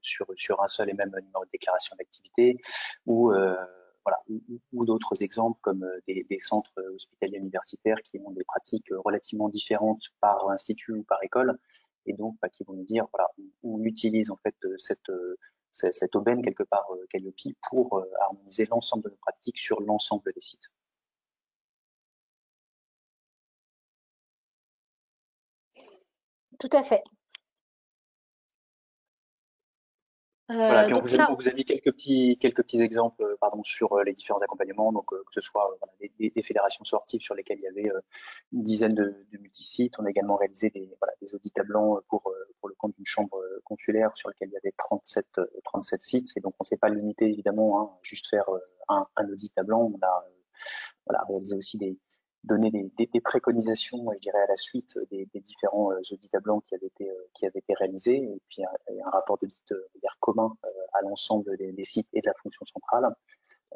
sur un seul et même numéro de déclaration d'activité, ou voilà, ou d'autres exemples comme des centres hospitaliers universitaires qui ont des pratiques relativement différentes par institut ou par école, et donc qui vont nous dire voilà, on utilise en fait cette aubaine quelque part Calliope pour harmoniser l'ensemble de nos pratiques sur l'ensemble des sites. Tout à fait. Voilà, puis Donc là, on vous a mis quelques petits exemples pardon, sur les différents accompagnements, donc que ce soit voilà, des fédérations sportives sur lesquelles il y avait une dizaine de multisites. On a également réalisé voilà, des audits à blanc pour le compte d'une chambre consulaire sur lequel il y avait 37 sites. Et donc on ne s'est pas limité évidemment à juste faire un audit à blanc. On a voilà, réalisé aussi donner des préconisations, je dirais, à la suite des différents audits à blanc qui avaient été réalisés, et puis un rapport d'audit commun à l'ensemble des sites et de la fonction centrale.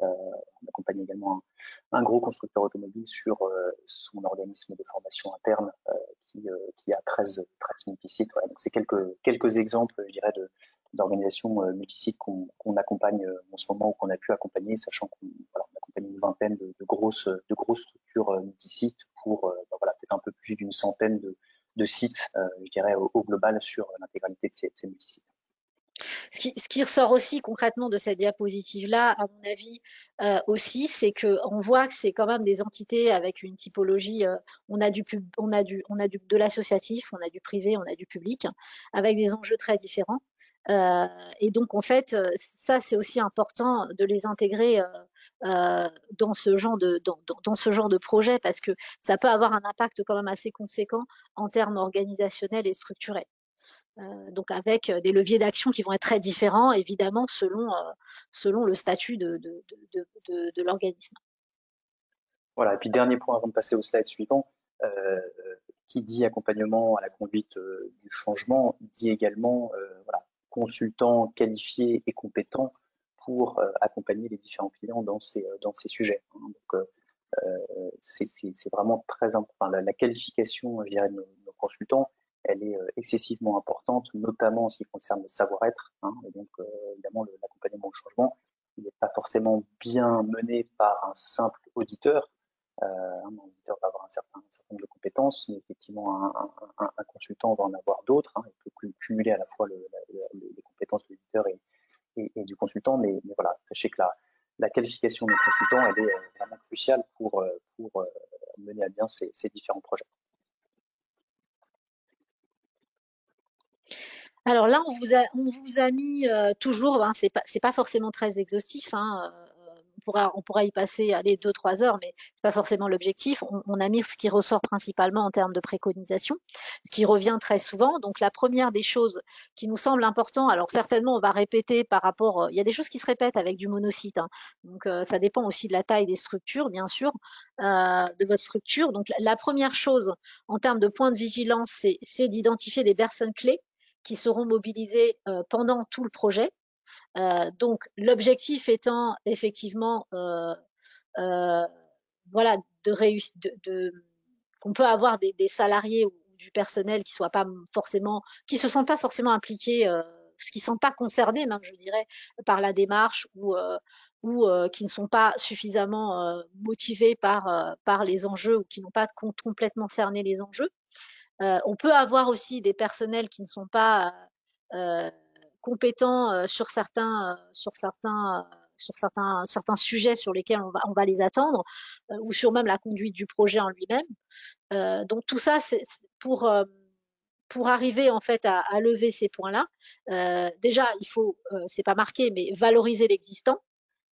On accompagne également un gros constructeur automobile sur son organisme de formation interne qui a 13 multisites. Ouais. Donc c'est quelques exemples, je dirais, d'organisations multisites qu'on accompagne en ce moment ou qu'on a pu accompagner, sachant qu'on voilà, on accompagne une vingtaine de grosses structures multisites pour voilà, peut-être un peu plus d'une centaine de sites, je dirais, au global sur l'intégralité de ces multisites. ce qui ressort aussi concrètement de cette diapositive-là, à mon avis aussi, c'est que on voit que c'est quand même des entités avec une typologie. On a de l'associatif, on a du privé, on a du public, avec des enjeux très différents. Et donc en fait, ça c'est aussi important de les intégrer dans ce genre dans ce genre de projet parce que ça peut avoir un impact quand même assez conséquent en termes organisationnels et structurels. Donc avec des leviers d'action qui vont être très différents, évidemment, selon le statut de l'organisme. Voilà, et puis dernier point avant de passer au slide suivant, euh, qui dit accompagnement à la conduite du changement, dit également voilà, consultant qualifié et compétent pour accompagner les différents clients dans ces sujets. Hein. Donc, c'est vraiment très important. La qualification, je dirais, de nos consultants, elle est excessivement importante, notamment en ce qui concerne le savoir-être. Hein, et donc, évidemment, l'accompagnement au changement, il n'est pas forcément bien mené par un simple auditeur. Un auditeur va avoir un certain nombre de compétences, mais effectivement, un consultant va en avoir d'autres. Hein, il peut cumuler à la fois les compétences de l'auditeur et du consultant, mais voilà, sachez que la qualification du consultant, elle est vraiment cruciale pour mener à bien ces différents projets. Alors là, on vous a mis toujours, hein, c'est pas forcément très exhaustif, hein, on pourra y passer allez, 2-3 heures, mais c'est pas forcément l'objectif. On a mis ce qui ressort principalement en termes de préconisation, ce qui revient très souvent. Donc la première des choses qui nous semble important, alors certainement on va répéter par rapport, il y a des choses qui se répètent avec du monocyte, hein. Donc ça dépend aussi de la taille des structures, bien sûr, de votre structure. Donc la première chose en termes de points de vigilance, c'est d'identifier des personnes clés qui seront mobilisées pendant tout le projet. Donc l'objectif étant effectivement euh, voilà de réussir qu'on peut avoir des salariés ou du personnel qui soient pas forcément qui se sentent pas forcément impliqués qui ne sont pas concernés même je dirais par la démarche ou qui ne sont pas suffisamment motivés par les enjeux ou qui n'ont pas complètement cerné les enjeux. On peut avoir aussi des personnels qui ne sont pas euh, compétents sur certains sujets sur lesquels on va les attendre, ou sur même la conduite du projet en lui-même. Donc tout ça, c'est pour arriver en fait à lever ces points-là. Déjà, il faut, c'est pas marqué, mais valoriser l'existant,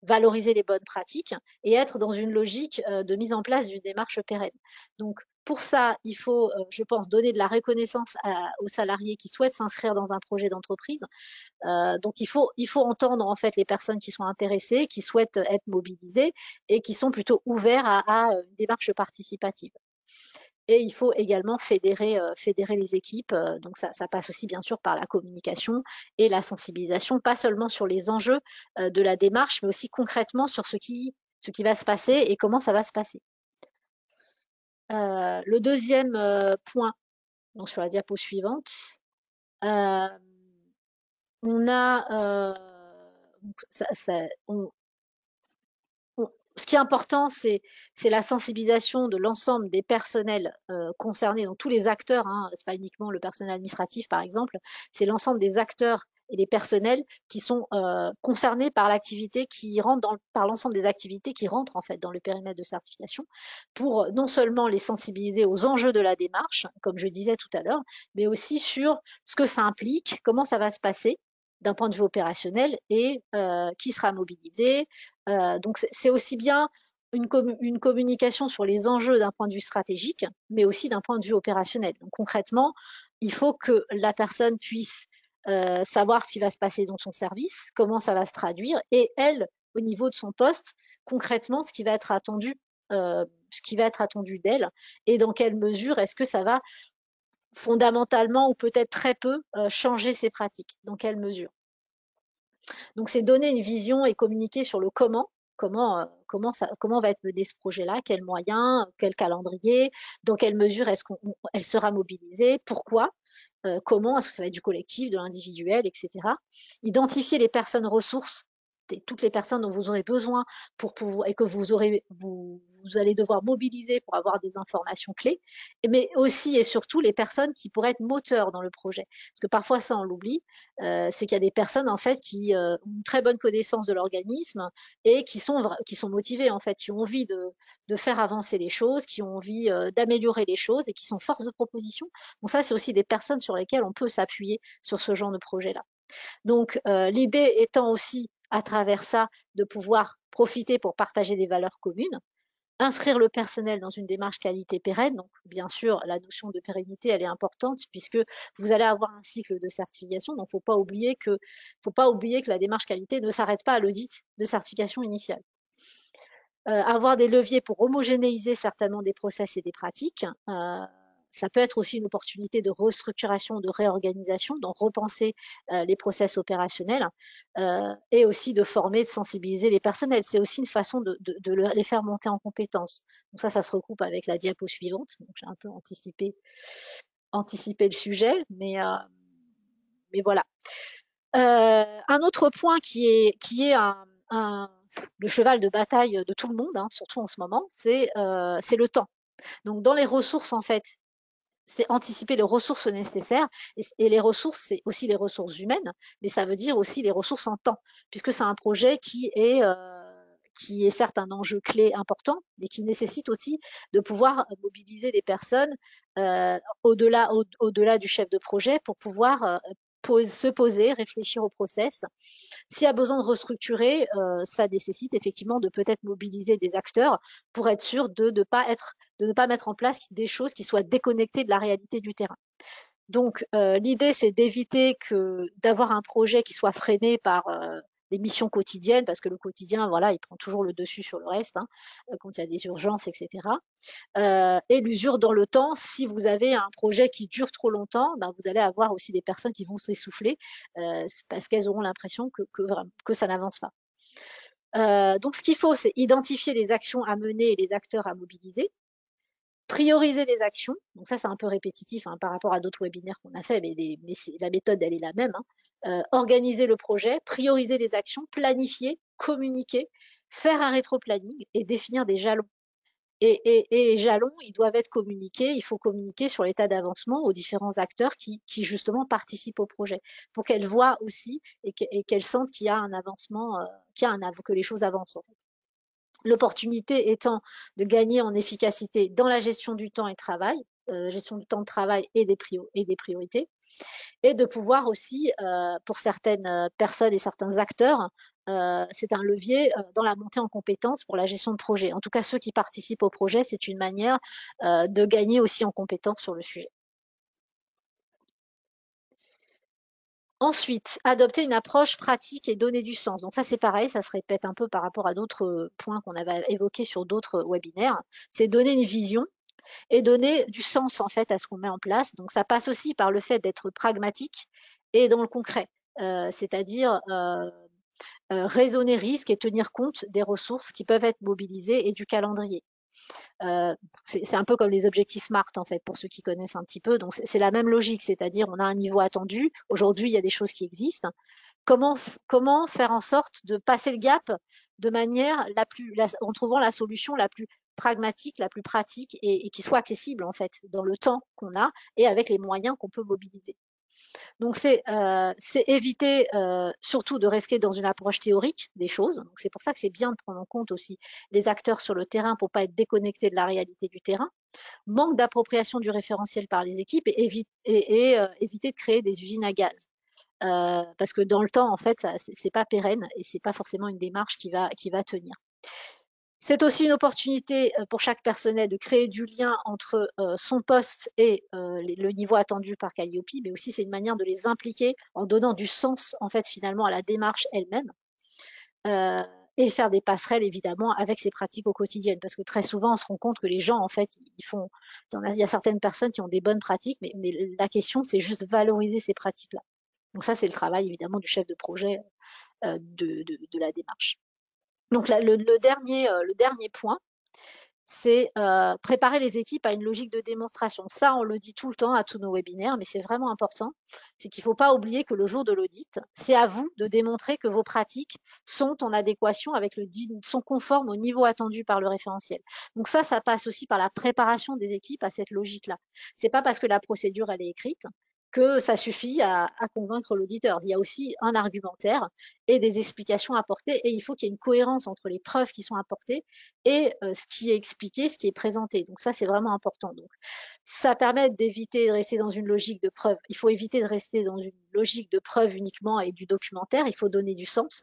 valoriser les bonnes pratiques et être dans une logique de mise en place d'une démarche pérenne. Donc pour ça, il faut, je pense, donner de la reconnaissance aux salariés qui souhaitent s'inscrire dans un projet d'entreprise. Donc il faut entendre en fait les personnes qui sont intéressées, qui souhaitent être mobilisées et qui sont plutôt ouverts à une démarche participative. Et il faut également fédérer les équipes. Donc ça passe aussi bien sûr par la communication et la sensibilisation, pas seulement sur les enjeux de la démarche, mais aussi concrètement sur ce qui va se passer et comment ça va se passer. Le deuxième point, donc sur la diapo suivante, euh, on a, ce qui est important, c'est la sensibilisation de l'ensemble des personnels concernés, donc tous les acteurs, hein, c'est pas uniquement le personnel administratif par exemple, c'est l'ensemble des acteurs et des personnels qui sont concernés par l'activité, qui rentrent par l'ensemble des activités qui rentrent en fait dans le périmètre de certification, pour non seulement les sensibiliser aux enjeux de la démarche, comme je disais tout à l'heure, mais aussi sur ce que ça implique, comment ça va se passer d'un point de vue opérationnel et qui sera mobilisé, donc c'est aussi bien une communication sur les enjeux d'un point de vue stratégique, mais aussi d'un point de vue opérationnel. Donc concrètement, il faut que la personne puisse savoir ce qui va se passer dans son service, comment ça va se traduire, et elle, au niveau de son poste, concrètement, ce qui va être attendu d'elle, et dans quelle mesure est-ce que ça va fondamentalement ou peut-être très peu changer ses pratiques, dans quelle mesure. Donc, c'est donner une vision et communiquer sur le comment va être mené ce projet-là, quels moyens, quel calendrier, dans quelle mesure est-ce qu'elle sera mobilisée, pourquoi, comment, est-ce que ça va être du collectif, de l'individuel, etc. Identifier les personnes ressources, toutes les personnes dont vous aurez besoin pour pouvoir et que vous allez devoir mobiliser pour avoir des informations clés, mais aussi et surtout les personnes qui pourraient être moteurs dans le projet. Parce que parfois ça on l'oublie, c'est qu'il y a des personnes en fait qui ont une très bonne connaissance de l'organisme et qui sont motivées en fait, qui ont envie de faire avancer les choses, qui ont envie d'améliorer les choses et qui sont force de proposition. Donc ça c'est aussi des personnes sur lesquelles on peut s'appuyer sur ce genre de projet-là. Donc l'idée étant aussi à travers ça de pouvoir profiter pour partager des valeurs communes, inscrire le personnel dans une démarche qualité pérenne. Donc bien sûr la notion de pérennité elle est importante puisque vous allez avoir un cycle de certification. Donc faut pas oublier que la démarche qualité ne s'arrête pas à l'audit de certification initiale. Avoir des leviers pour homogénéiser certainement des process et des pratiques. Ça peut être aussi une opportunité de restructuration, de réorganisation, donc repenser les process opérationnels et aussi de former, de sensibiliser les personnels. C'est aussi une façon de les faire monter en compétences. Donc ça se recoupe avec la diapo suivante. Donc j'ai un peu anticipé le sujet, mais voilà. Un autre point qui est le cheval de bataille de tout le monde, hein, surtout en ce moment, c'est le temps. Donc dans les ressources, en fait, c'est anticiper les ressources nécessaires et les ressources, c'est aussi les ressources humaines, mais ça veut dire aussi les ressources en temps, puisque c'est un projet qui est certes un enjeu clé important, mais qui nécessite aussi de pouvoir mobiliser des personnes au-delà du chef de projet pour pouvoir se poser, réfléchir au process. S'il y a besoin de restructurer, ça nécessite effectivement de peut-être mobiliser des acteurs pour être sûr de ne pas mettre en place des choses qui soient déconnectées de la réalité du terrain. Donc, l'idée, c'est d'éviter d'avoir un projet qui soit freiné par des missions quotidiennes, parce que le quotidien, voilà, il prend toujours le dessus sur le reste, hein, quand il y a des urgences, etc. Et l'usure dans le temps, si vous avez un projet qui dure trop longtemps, ben, vous allez avoir aussi des personnes qui vont s'essouffler parce qu'elles auront l'impression que ça n'avance pas. Donc, ce qu'il faut, c'est identifier les actions à mener et les acteurs à mobiliser, prioriser les actions. Donc ça, c'est un peu répétitif hein, par rapport à d'autres webinaires qu'on a fait, mais la méthode, elle est la même. Hein. Organiser le projet, prioriser les actions, planifier, communiquer, faire un rétro-planning et définir des jalons. Et les jalons, ils doivent être communiqués. Il faut communiquer sur l'état d'avancement aux différents acteurs qui justement participent au projet, pour qu'elles voient aussi et qu'elles sentent qu'il y a un avancement, que les choses avancent en fait. L'opportunité étant de gagner en efficacité dans la gestion du temps et travail, gestion du temps de travail et des priorités, et de pouvoir aussi, pour certaines personnes et certains acteurs, c'est un levier dans la montée en compétences pour la gestion de projet. En tout cas, ceux qui participent au projet, c'est une manière de gagner aussi en compétences sur le sujet. Ensuite, adopter une approche pratique et donner du sens. Donc ça, c'est pareil, ça se répète un peu par rapport à d'autres points qu'on avait évoqués sur d'autres webinaires. C'est donner une vision et donner du sens en fait à ce qu'on met en place. Donc ça passe aussi par le fait d'être pragmatique et dans le concret, c'est-à-dire raisonner risque et tenir compte des ressources qui peuvent être mobilisées et du calendrier. C'est un peu comme les objectifs SMART en fait pour ceux qui connaissent un petit peu. Donc c'est la même logique, c'est-à-dire on a un niveau attendu. Aujourd'hui, il y a des choses qui existent. Comment faire en sorte de passer le gap de manière en trouvant la solution la plus pragmatique, la plus pratique et qui soit accessible en fait dans le temps qu'on a et avec les moyens qu'on peut mobiliser. Donc c'est éviter surtout de rester dans une approche théorique des choses. Donc c'est pour ça que c'est bien de prendre en compte aussi les acteurs sur le terrain pour pas être déconnecté de la réalité du terrain. Manque d'appropriation du référentiel par les équipes et éviter de créer des usines à gaz. Parce que dans le temps, en fait, c'est pas pérenne et c'est pas forcément une démarche qui va tenir. C'est aussi une opportunité pour chaque personnel de créer du lien entre son poste et le niveau attendu par Calliope, mais aussi c'est une manière de les impliquer en donnant du sens en fait finalement à la démarche elle-même. Et faire des passerelles évidemment avec ces pratiques au quotidien, parce que très souvent on se rend compte que les gens en fait il y a certaines personnes qui ont des bonnes pratiques, mais la question c'est juste valoriser ces pratiques-là. Donc ça c'est le travail évidemment du chef de projet de la démarche. Donc le dernier point, c'est préparer les équipes à une logique de démonstration. Ça, on le dit tout le temps à tous nos webinaires, mais c'est vraiment important. C'est qu'il ne faut pas oublier que le jour de l'audit, c'est à vous de démontrer que vos pratiques sont en adéquation sont conformes au niveau attendu par le référentiel. Donc ça passe aussi par la préparation des équipes à cette logique-là. C'est pas parce que la procédure elle est écrite que ça suffit à convaincre l'auditeur. Il y a aussi un argumentaire et des explications apportées, et il faut qu'il y ait une cohérence entre les preuves qui sont apportées et ce qui est expliqué, ce qui est présenté. Donc ça, c'est vraiment important. Donc ça permet d'éviter de rester dans une logique de preuve. Il faut éviter de rester dans une logique de preuve uniquement et du documentaire. Il faut donner du sens.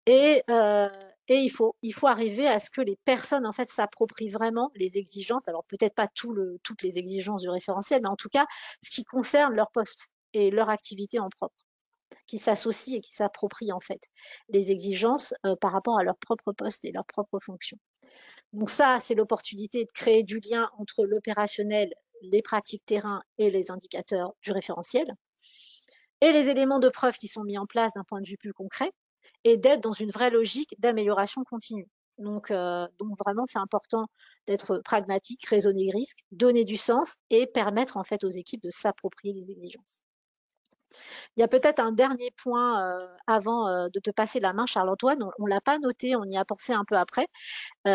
Et il faut arriver à ce que les personnes en fait s'approprient vraiment les exigences. Alors peut-être pas toutes les exigences du référentiel, mais en tout cas ce qui concerne leur poste et leur activité en propre, qui s'associent et qui s'approprient en fait les exigences par rapport à leur propre poste et leur propre fonction. Donc ça, c'est l'opportunité de créer du lien entre l'opérationnel, les pratiques terrain et les indicateurs du référentiel, et les éléments de preuve qui sont mis en place d'un point de vue plus concret, et d'être dans une vraie logique d'amélioration continue. Donc vraiment, c'est important d'être pragmatique, raisonner les risques, donner du sens et permettre en fait aux équipes de s'approprier les exigences. Il y a peut-être un dernier point avant de te passer la main, Charles-Antoine. On ne l'a pas noté, on y a pensé un peu après.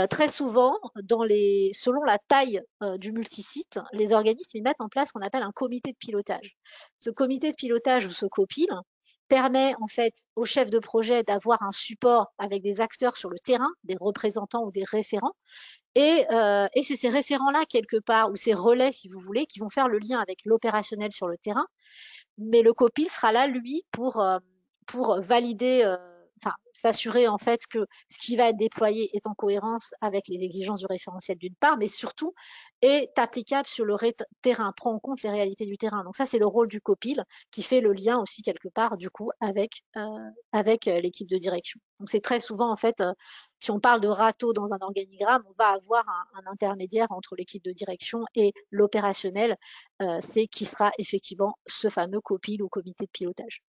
Très souvent, selon la taille du multisite, les organismes mettent en place ce qu'on appelle un comité de pilotage. Ce comité de pilotage ou ce COPIL permet en fait au chef de projet d'avoir un support avec des acteurs sur le terrain, des représentants ou des référents. Et c'est ces référents-là, quelque part, ou ces relais, si vous voulez, qui vont faire le lien avec l'opérationnel sur le terrain, mais le copil sera là, lui, pour valider, enfin, s'assurer en fait que ce qui va être déployé est en cohérence avec les exigences du référentiel d'une part, mais surtout est applicable sur le terrain, prend en compte les réalités du terrain. Donc ça, c'est le rôle du copil qui fait le lien aussi quelque part, du coup, avec l'équipe de direction. Donc c'est très souvent, en fait, si on parle de râteau dans un organigramme, on va avoir un intermédiaire entre l'équipe de direction et l'opérationnel, c'est qui sera effectivement ce fameux copil ou comité de pilotage.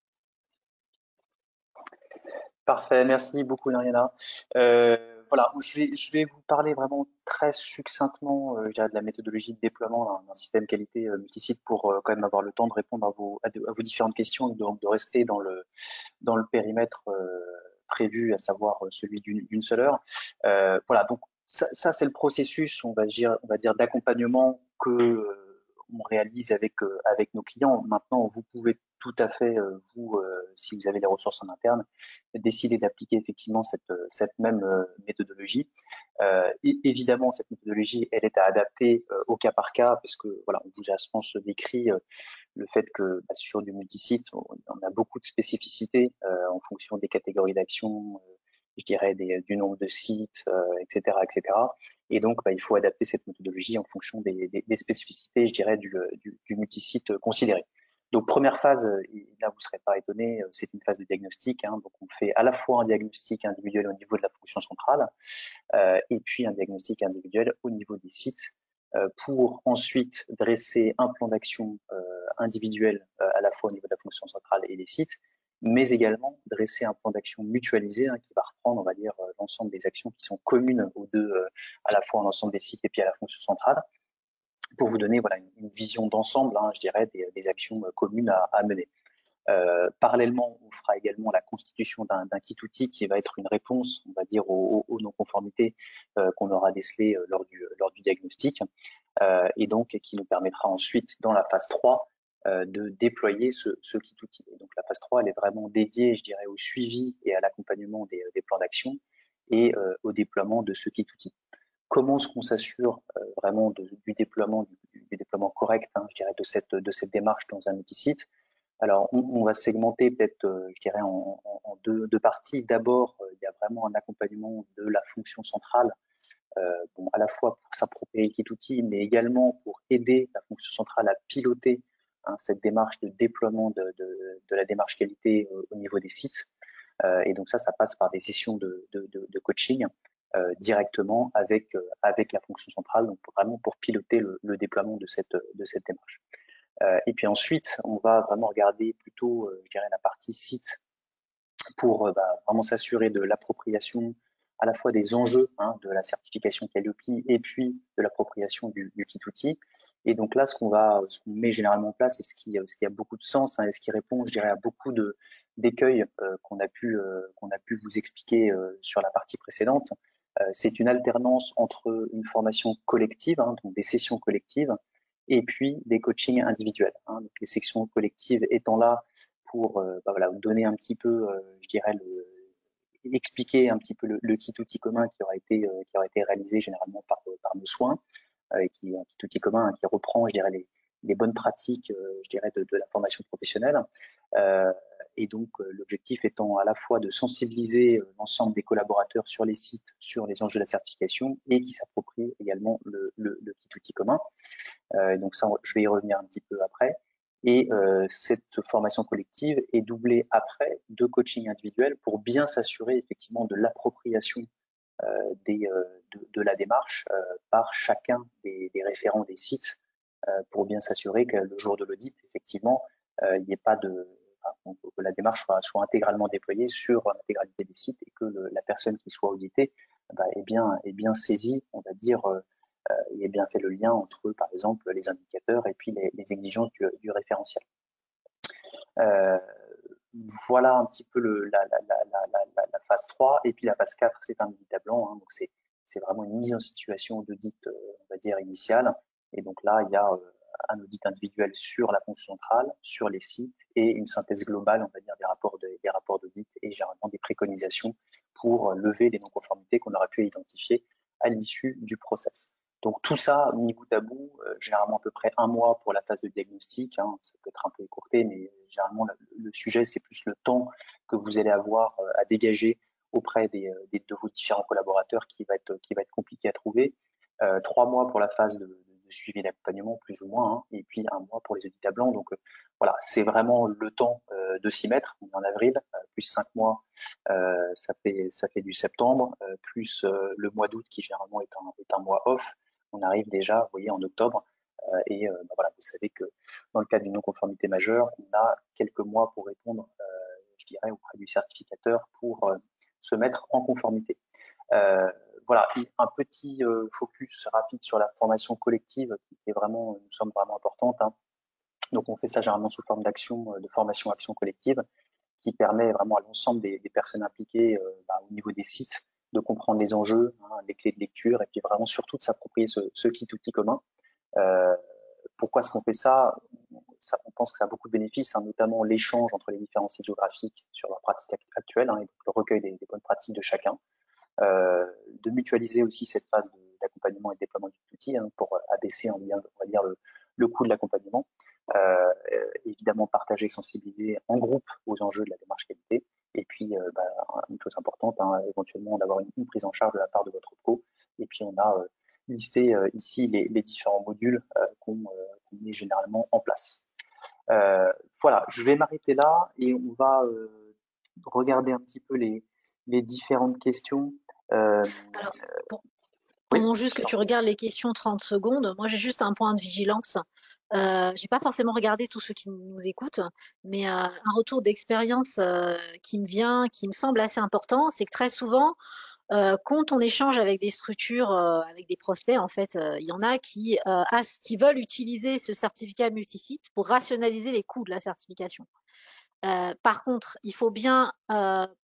Parfait, merci beaucoup Nariana. Voilà, je vais vous parler vraiment très succinctement, je dirais, de la méthodologie de déploiement d'un système qualité multisite pour quand même avoir le temps de répondre à vos différentes questions, donc de rester dans le périmètre prévu, à savoir celui d'une seule heure. Voilà, donc ça c'est le processus, on va dire d'accompagnement que on réalise avec nos clients. Maintenant, vous pouvez tout à fait, si vous avez les ressources en interne, décider d'appliquer effectivement cette même méthodologie. Évidemment, cette méthodologie, elle est à adapter au cas par cas, parce que voilà, on vous a, je pense, décrit le fait que sur du multisite, on a beaucoup de spécificités en fonction des catégories d'action, je dirais du nombre de sites, etc., etc. Et donc, il faut adapter cette méthodologie en fonction des spécificités, je dirais, du multisite considéré. Donc, première phase, et là vous ne serez pas étonné, c'est une phase de diagnostic. Hein, donc, on fait à la fois un diagnostic individuel au niveau de la fonction centrale, et puis un diagnostic individuel au niveau des sites, pour ensuite dresser un plan d'action individuel à la fois au niveau de la fonction centrale et des sites, mais également dresser un plan d'action mutualisé, hein, qui va reprendre, on va dire, l'ensemble des actions qui sont communes aux deux, à la fois à l'ensemble des sites et puis à la fonction centrale, pour vous donner voilà une vision d'ensemble, hein, je dirais, des actions communes à mener. Parallèlement, on fera également la constitution d'un kit outil qui va être une réponse, on va dire, aux non-conformités qu'on aura décelées lors du diagnostic, et donc qui nous permettra ensuite, dans la phase 3, de déployer ce kit outil. Et donc la phase 3, elle est vraiment dédiée, je dirais, au suivi et à l'accompagnement des plans d'action et au déploiement de ce kit outil. Comment est-ce qu'on s'assure vraiment du déploiement, du déploiement correct, hein, je dirais, de cette démarche dans un multisite? Alors, on va segmenter peut-être, je dirais, en deux parties. D'abord, il y a vraiment un accompagnement de la fonction centrale, bon, à la fois pour s'approprier le kit outil, mais également pour aider la fonction centrale à piloter, hein, cette démarche de déploiement de la démarche qualité au niveau des sites. Et donc ça passe par des sessions de coaching directement avec la fonction centrale, donc vraiment pour piloter le déploiement de cette démarche. Et puis ensuite, on va vraiment regarder plutôt, je dirais, la partie site pour vraiment s'assurer de l'appropriation à la fois des enjeux, hein, de la certification Calliope et puis de l'appropriation du kit outil. Et donc là, ce qu'on met généralement en place et ce qui a beaucoup de sens, hein, et ce qui répond, je dirais, à beaucoup d'écueils qu'on a pu vous expliquer sur la partie précédente, c'est une alternance entre une formation collective, hein, donc des sessions collectives, et puis des coachings individuels, hein. Donc les sections collectives étant là pour voilà, vous donner un petit peu, je dirais, expliquer un petit peu le kit outil commun qui aura été réalisé généralement par nos soins, et qui un kit outil commun, hein, qui reprend, je dirais, les bonnes pratiques, je dirais, de la formation professionnelle. Euh, et donc, l'objectif étant à la fois de sensibiliser l'ensemble des collaborateurs sur les sites, sur les enjeux de la certification, et qui s'approprient également le kit outil commun. Donc ça, je vais y revenir un petit peu après. Et cette formation collective est doublée après de coaching individuel pour bien s'assurer effectivement de l'appropriation de la démarche par chacun des référents des sites, pour bien s'assurer que le jour de l'audit, effectivement, il n'y ait pas que la démarche soit intégralement déployée sur l'intégralité des sites et que la personne qui soit auditée est bien saisie, on va dire, il est bien fait le lien entre, par exemple, les indicateurs et puis les exigences du référentiel. Euh, voilà un petit peu la phase 3. Et puis la phase 4, c'est un audit à blanc, hein, donc c'est vraiment une mise en situation d'audit, on va dire, initiale. Et donc là, il y a un audit individuel sur la fonction centrale, sur les sites, et une synthèse globale, on va dire, des rapports d'audit et généralement des préconisations pour lever les non-conformités qu'on aura pu identifier à l'issue du process. Donc tout ça, mis bout à bout, généralement à peu près un mois pour la phase de diagnostic, hein, ça peut être un peu écourté, mais généralement le sujet, c'est plus le temps que vous allez avoir à dégager auprès de vos différents collaborateurs qui va être compliqué à trouver. 3 mois pour la phase de suivi d'accompagnement, plus ou moins, hein, et puis un mois pour les audits à blanc. Donc voilà, c'est vraiment le temps de s'y mettre. On est en avril, plus 5 mois, ça fait du septembre, plus le mois d'août qui généralement est un mois off. On arrive déjà, vous voyez, en octobre, voilà, vous savez que dans le cas d'une non-conformité majeure, on a quelques mois pour répondre, je dirais, auprès du certificateur pour se mettre en conformité. Euh, voilà, un petit focus rapide sur la formation collective qui est vraiment, nous sommes vraiment importante, hein. Donc on fait ça généralement sous forme d'action, de formation action collective, qui permet vraiment à l'ensemble des personnes impliquées au niveau des sites de comprendre les enjeux, hein, les clés de lecture, et puis vraiment surtout de s'approprier ce kit-outil commun. Euh, Pourquoi est-ce qu'on fait ça, on pense que ça a beaucoup de bénéfices, hein, notamment l'échange entre les différents sites géographiques sur leur pratique actuelle, hein, et donc le recueil des bonnes pratiques de chacun. De mutualiser aussi cette phase d'accompagnement et de déploiement du outil, hein, pour abaisser, on va dire le coût de l'accompagnement. Évidemment, partager, sensibiliser en groupe aux enjeux de la démarche qualité. Et puis, une chose importante, hein, éventuellement d'avoir une prise en charge de la part de votre pro. Et puis, on a listé ici les différents modules qu'on met généralement en place. Voilà, je vais m'arrêter là et on va regarder un petit peu les différentes questions. Euh, Alors, pour- oui, pendant juste que tu regardes les questions 30 secondes, moi j'ai juste un point de vigilance. J'ai pas forcément regardé tous ceux qui nous écoutent, mais un retour d'expérience qui me vient, qui me semble assez important, c'est que très souvent, quand on échange avec des structures, avec des prospects, en fait, il y en a qui veulent utiliser ce certificat multisite pour rationaliser les coûts de la certification. Par contre, il faut bien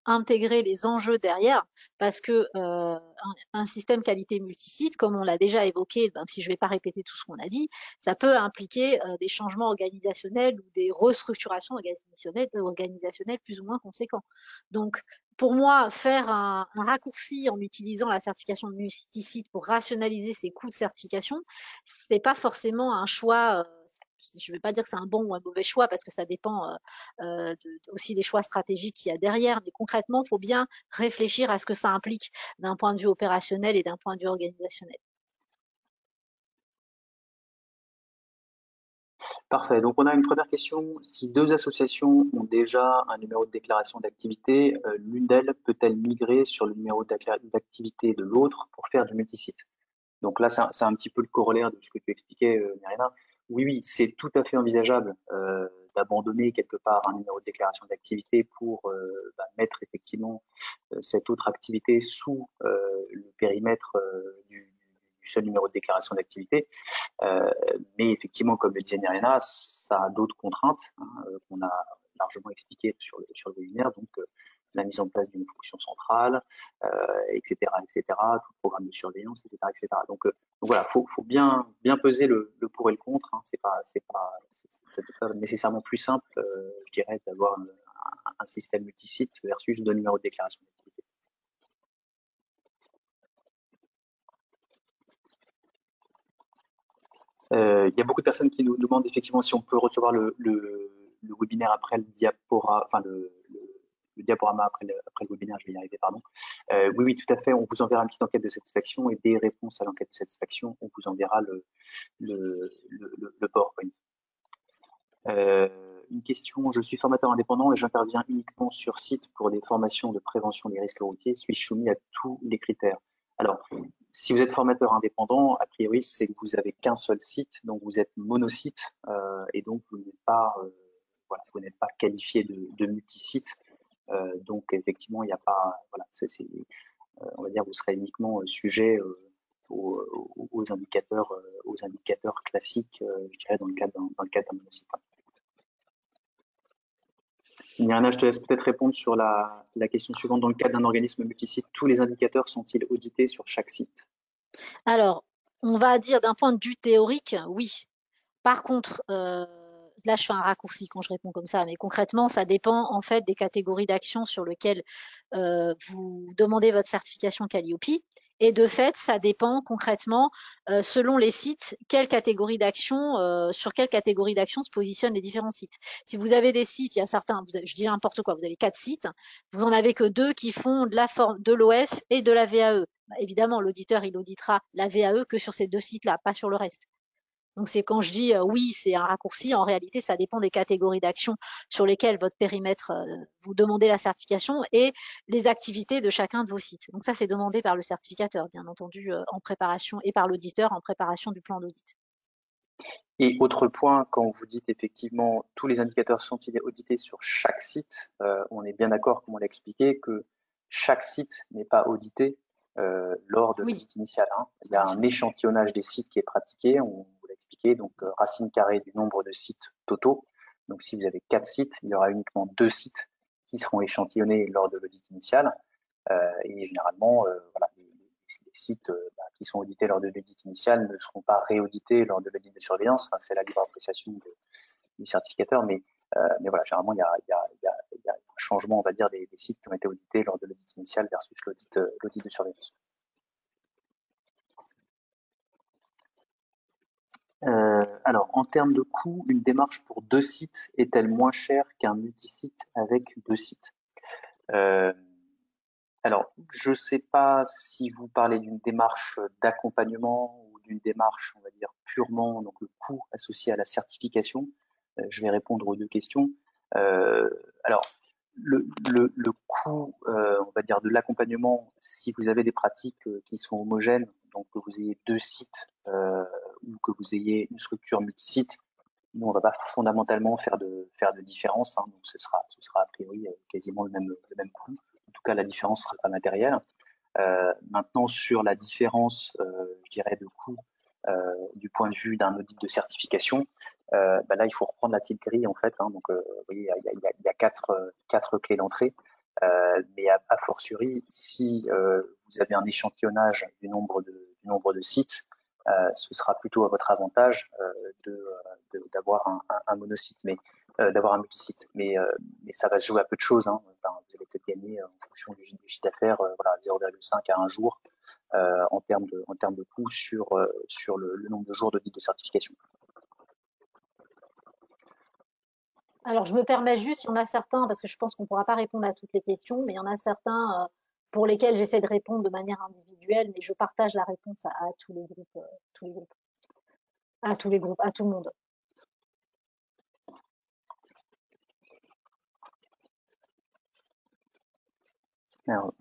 intégrer les enjeux derrière, parce que un système qualité multisite, comme on l'a déjà évoqué, même si je ne vais pas répéter tout ce qu'on a dit, ça peut impliquer des changements organisationnels ou des restructurations organisationnelles plus ou moins conséquents. Donc, pour moi, faire un raccourci en utilisant la certification multisite pour rationaliser ses coûts de certification, c'est pas forcément un choix. Je ne vais pas dire que c'est un bon ou un mauvais choix parce que ça dépend aussi des choix stratégiques qu'il y a derrière. Mais concrètement, il faut bien réfléchir à ce que ça implique d'un point de vue opérationnel et d'un point de vue organisationnel. parfait. Donc, on a une première question. Si deux associations ont déjà un numéro de déclaration d'activité, l'une d'elles peut-elle migrer sur le numéro d'activité de l'autre pour faire du multisite? Donc là, c'est un petit peu le corollaire de ce que tu expliquais, Myriam. Oui, oui, c'est tout à fait envisageable d'abandonner quelque part un numéro de déclaration d'activité pour mettre effectivement cette autre activité sous le périmètre du seul numéro de déclaration d'activité. Mais effectivement, comme le disait Nirina, ça a d'autres contraintes, hein, qu'on a largement expliquées sur le webinaire. Donc, la mise en place d'une fonction centrale, etc., etc., tout programme de surveillance, etc., etc. Donc voilà, faut bien peser le pour et le contre, hein. C'est pas nécessairement plus simple, je dirais, d'avoir un système multisite versus deux numéros de déclaration d'activité. Il y a beaucoup de personnes qui nous demandent effectivement si on peut recevoir le webinaire après le diaporama, enfin le diaporama après le webinaire, je vais y arriver, pardon. Oui, oui, tout à fait. On vous enverra une petite enquête de satisfaction et des réponses à l'enquête de satisfaction. On vous enverra le PowerPoint. Euh, une question, je suis formateur indépendant et j'interviens uniquement sur site pour des formations de prévention des risques routiers. Suis-je soumis à tous les critères? Alors, si vous êtes formateur indépendant, a priori, c'est que vous avez qu'un seul site, donc vous êtes monosite, et donc vous n'êtes pas, voilà, vous n'êtes pas qualifié de multisite. Donc effectivement, il n'y a pas, voilà, on va dire, vous serez uniquement sujet aux indicateurs classiques, je dirais, dans le cadre d'un monosite. Mirna, je te laisse peut-être répondre sur la question suivante. Dans le cadre d'un organisme multisite, tous les indicateurs sont-ils audités sur chaque site? Alors, on va dire d'un point de vue théorique, oui. Par contre, là, je fais un raccourci quand je réponds comme ça, mais concrètement, ça dépend en fait des catégories d'actions sur lesquelles vous demandez votre certification Calliope. Et de fait, ça dépend concrètement, selon les sites, sur quelle catégorie d'action se positionnent les différents sites. Si vous avez des sites, il y a certains, je dis n'importe quoi, vous avez 4 sites, vous n'en avez que 2 qui font de l'OF et de la VAE. Bah, évidemment, l'auditeur, il auditera la VAE que sur ces 2 sites-là, pas sur le reste. Donc c'est quand je dis oui, c'est un raccourci, en réalité, ça dépend des catégories d'actions sur lesquelles votre périmètre, vous demandez la certification et les activités de chacun de vos sites. Donc ça, c'est demandé par le certificateur, bien entendu, en préparation, et par l'auditeur en préparation du plan d'audit. Et autre point, quand vous dites effectivement tous les indicateurs sont audités sur chaque site, on est bien d'accord, comme on l'a expliqué, que chaque site n'est pas audité lors de Oui, l'audit initial, hein. Il y a la un chose. échantillonnage des sites qui est pratiqué, on vous l'a expliqué, donc racine carrée du nombre de sites totaux. Donc si vous avez 4 sites, il y aura uniquement 2 sites qui seront échantillonnés lors de l'audit initial. Et généralement, voilà, les sites qui sont audités lors de l'audit initial ne seront pas réaudités lors de l'audit de surveillance. Enfin, c'est la libre appréciation du certificateur, mais voilà, généralement, il y a un changement, on va dire, des sites qui ont été audités lors de l'audit initial versus l'audit de surveillance. Alors, en termes de coût, une démarche pour 2 sites est-elle moins chère qu'un multisite avec 2 sites? Alors, je ne sais pas si vous parlez d'une démarche d'accompagnement ou d'une démarche, on va dire, purement, donc le coût associé à la certification. Je vais répondre aux 2 questions. Euh, alors, le coût, on va dire, de l'accompagnement, si vous avez des pratiques qui sont homogènes, donc que vous ayez 2 sites ou que vous ayez une structure multisite, nous, on ne va pas fondamentalement faire de différence, hein, donc ce sera a priori quasiment le même coût. En tout cas, la différence sera pas matérielle. Maintenant, sur la différence, je dirais, de coût du point de vue d'un audit de certification, là, il faut reprendre la petite grille, en fait, hein. Donc, vous voyez, il y a quatre clés d'entrée. Mais a fortiori, si vous avez un échantillonnage du nombre de sites, ce sera plutôt à votre avantage d'avoir un monosite, mais d'avoir un multisite. Mais ça va se jouer à peu de choses, hein. Enfin, vous allez peut-être gagner en fonction du chiffre d'affaires, voilà, 0,5 à 1 jour en termes de coût sur le nombre de jours d'audit de certification. Alors, je me permets juste, il y en a certains, parce que je pense qu'on ne pourra pas répondre à toutes les questions, mais il y en a certains pour lesquels j'essaie de répondre de manière individuelle, mais je partage la réponse à tous les groupes, à tous les groupes, à tout le monde. Alors,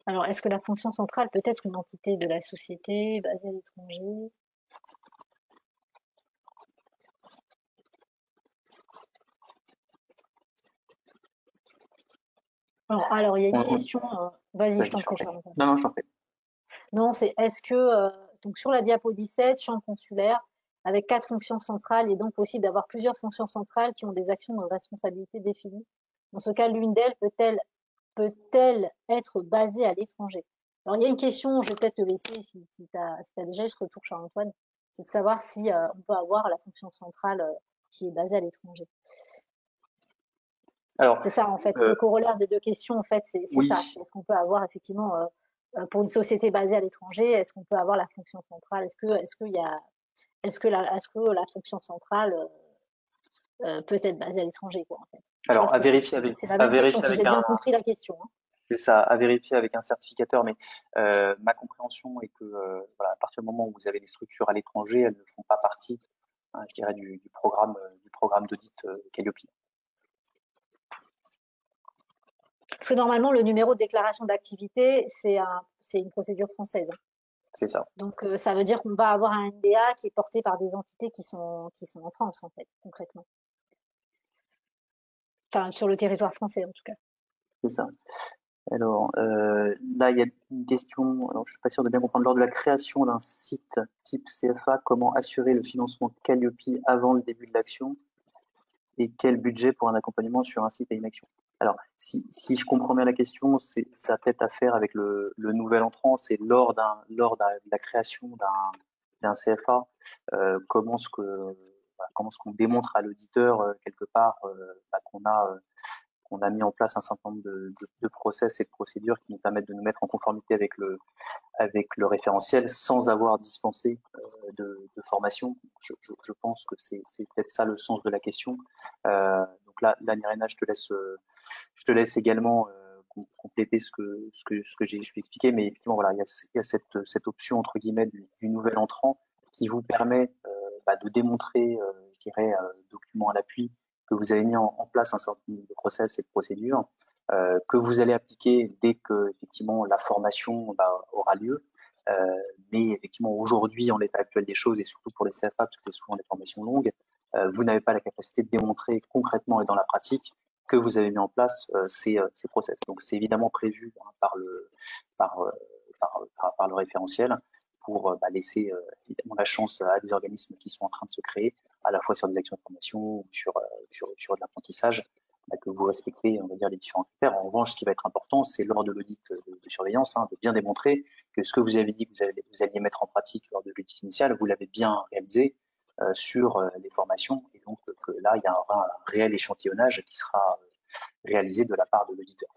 Alors, est-ce que la fonction centrale peut être une entité de la société basée à l'étranger? Alors, il y a une question. Vas-y, je vas-y, t'en je t'en prie, prie. Charles. Non, non, je t'en prie. Non, c'est est-ce que donc sur la diapo 17, champ consulaire, avec 4 fonctions centrales, il est donc possible d'avoir plusieurs fonctions centrales qui ont des actions de responsabilité définies. Dans ce cas, l'une d'elles peut-elle être basée à l'étranger? Alors, il y a une question, je vais peut-être te laisser si tu as déjà eu ce retour, Charles-Antoine, c'est de savoir si on peut avoir la fonction centrale qui est basée à l'étranger. Alors, C'est ça, en fait, le euh, corollaire des 2 questions, en fait, c'est ça. oui, C'est est-ce qu'on peut avoir effectivement, pour une société basée à l'étranger, est-ce qu'on peut avoir la fonction centrale? Est-ce que la fonction centrale peut être basée à l'étranger, quoi, en fait? Tu vois alors ce que c'est la à même question, vérifier si j'ai avec bien compris la question, hein. c'est ça, à vérifier avec un certificateur, mais ma compréhension est que voilà, à partir du moment où vous avez des structures à l'étranger, elles ne font pas partie, hein, je dirais, du programme d'audit Calliope. Parce que normalement, le numéro de déclaration d'activité, c'est une procédure française, hein. C'est ça, Donc, ça veut dire qu'on va avoir un NDA qui est porté par des entités qui sont en France, en fait, concrètement. Enfin, sur le territoire français, en tout cas. c'est ça. Alors là, il y a une question. Alors, je suis pas sûr de bien comprendre. Lors de la création d'un site type CFA, comment assurer le financement Calliope avant le début de l'action et quel budget pour un accompagnement sur un site et une action? Alors, si je comprends bien la question, ça a peut-être à faire avec le nouvel entrant. C'est de la création d'un CFA, comment est-ce qu'on démontre à l'auditeur quelque part qu'on a mis en place un certain nombre de process et de procédures qui nous permettent de nous mettre en conformité avec le référentiel sans avoir dispensé de formation. Je pense que c'est peut-être ça le sens de la question. Donc là, Nirena, je te laisse également compléter ce que j'ai expliqué, mais effectivement, voilà, il y a cette option entre guillemets du nouvel entrant qui vous permet de démontrer, je dirais, document à l'appui, que vous avez mis en place un certain nombre de process et de procédures que vous allez appliquer dès que effectivement la formation aura lieu. Mais effectivement, aujourd'hui, en l'état actuel des choses, et surtout pour les CFA, parce que c'est souvent des formations longues, vous n'avez pas la capacité de démontrer concrètement et dans la pratique que vous avez mis en place ces process. Donc c'est évidemment prévu par, euh, par le référentiel pour laisser évidemment la chance à des organismes qui sont en train de se créer, à la fois sur des actions de formation ou sur de l'apprentissage, que vous respectez, on va dire, les différents critères. En revanche, ce qui va être important, c'est lors de l'audit de surveillance, de bien démontrer que ce que vous avez dit que vous alliez mettre en pratique lors de l'audit initial, vous l'avez bien réalisé sur les formations, et donc que là, il y aura un réel échantillonnage qui sera réalisé de la part de l'auditeur.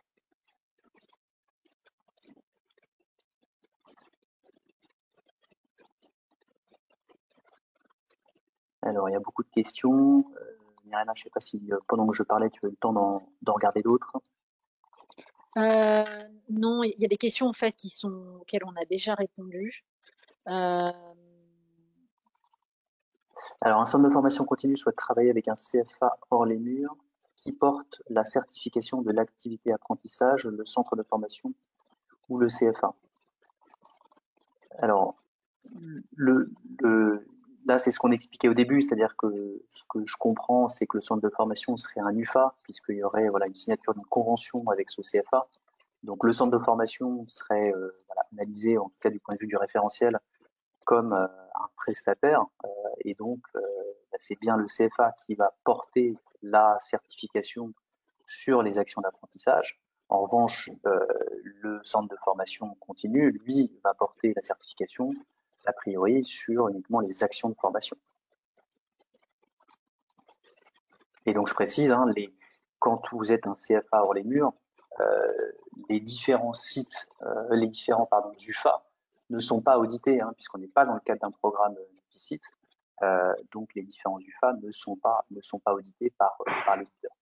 Alors, il y a beaucoup de questions. Mirena, je ne sais pas si pendant que je parlais, tu as eu le temps d'en regarder d'autres. Non, il y a des questions en fait auxquelles on a déjà répondu. Euh, Alors, un centre de formation continue souhaite travailler avec un CFA hors les murs qui porte la certification de l'activité apprentissage, le centre de formation ou le CFA. Alors, le, le, là, c'est ce qu'on expliquait au début, c'est-à-dire que ce que je comprends, c'est que le centre de formation serait un UFA, puisqu'il y aurait une signature d'une convention avec ce CFA. Donc, le centre de formation serait analysé, en tout cas du point de vue du référentiel, comme un prestataire, et donc c'est bien le CFA qui va porter la certification sur les actions d'apprentissage. En revanche, le centre de formation continue, lui, va porter la certification, a priori, sur uniquement les actions de formation. Et donc, je précise, quand vous êtes un CFA hors les murs, les différents sites, UFA ne sont pas audités, puisqu'on n'est pas dans le cadre d'un programme multisite. Donc, les différents UFA ne sont pas audités par l'éditeur.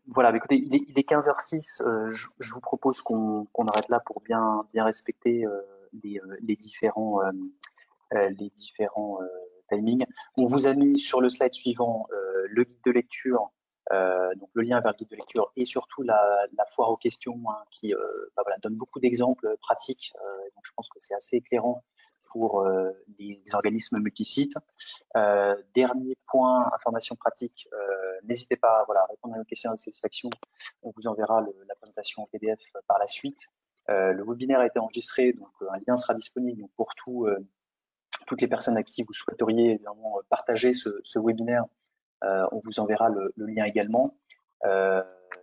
Voilà, écoutez, il est 15h06. Je vous propose qu'on arrête là pour bien respecter les différents timings. On vous a mis sur le slide suivant le guide de lecture, donc le lien vers le guide de lecture et surtout la foire aux questions qui donne beaucoup d'exemples pratiques. Donc je pense que c'est assez éclairant pour les organismes multisites. Dernier point, information pratique, n'hésitez pas à répondre à nos questions de satisfaction. On vous enverra la présentation en PDF par la suite. Le webinaire a été enregistré, donc un lien sera disponible pour toutes les personnes à qui vous souhaiteriez évidemment partager ce webinaire. On vous enverra le lien également.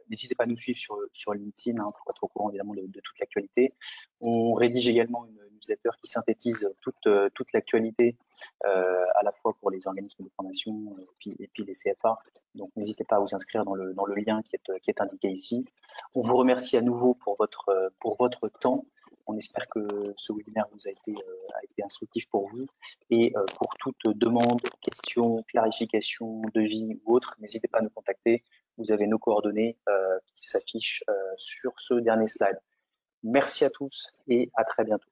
N'hésitez pas à nous suivre sur LinkedIn pour être au courant évidemment de toute l'actualité. On rédige également une newsletter qui synthétise toute l'actualité à la fois pour les organismes de formation et puis les CFA. Donc n'hésitez pas à vous inscrire dans le lien qui est indiqué ici. On vous remercie à nouveau pour votre temps. On espère que ce webinaire vous a été instructif pour vous. Et pour toute demande, question, clarification, devis ou autre, n'hésitez pas à nous contacter. Vous avez nos coordonnées qui s'affichent sur ce dernier slide. Merci à tous et à très bientôt.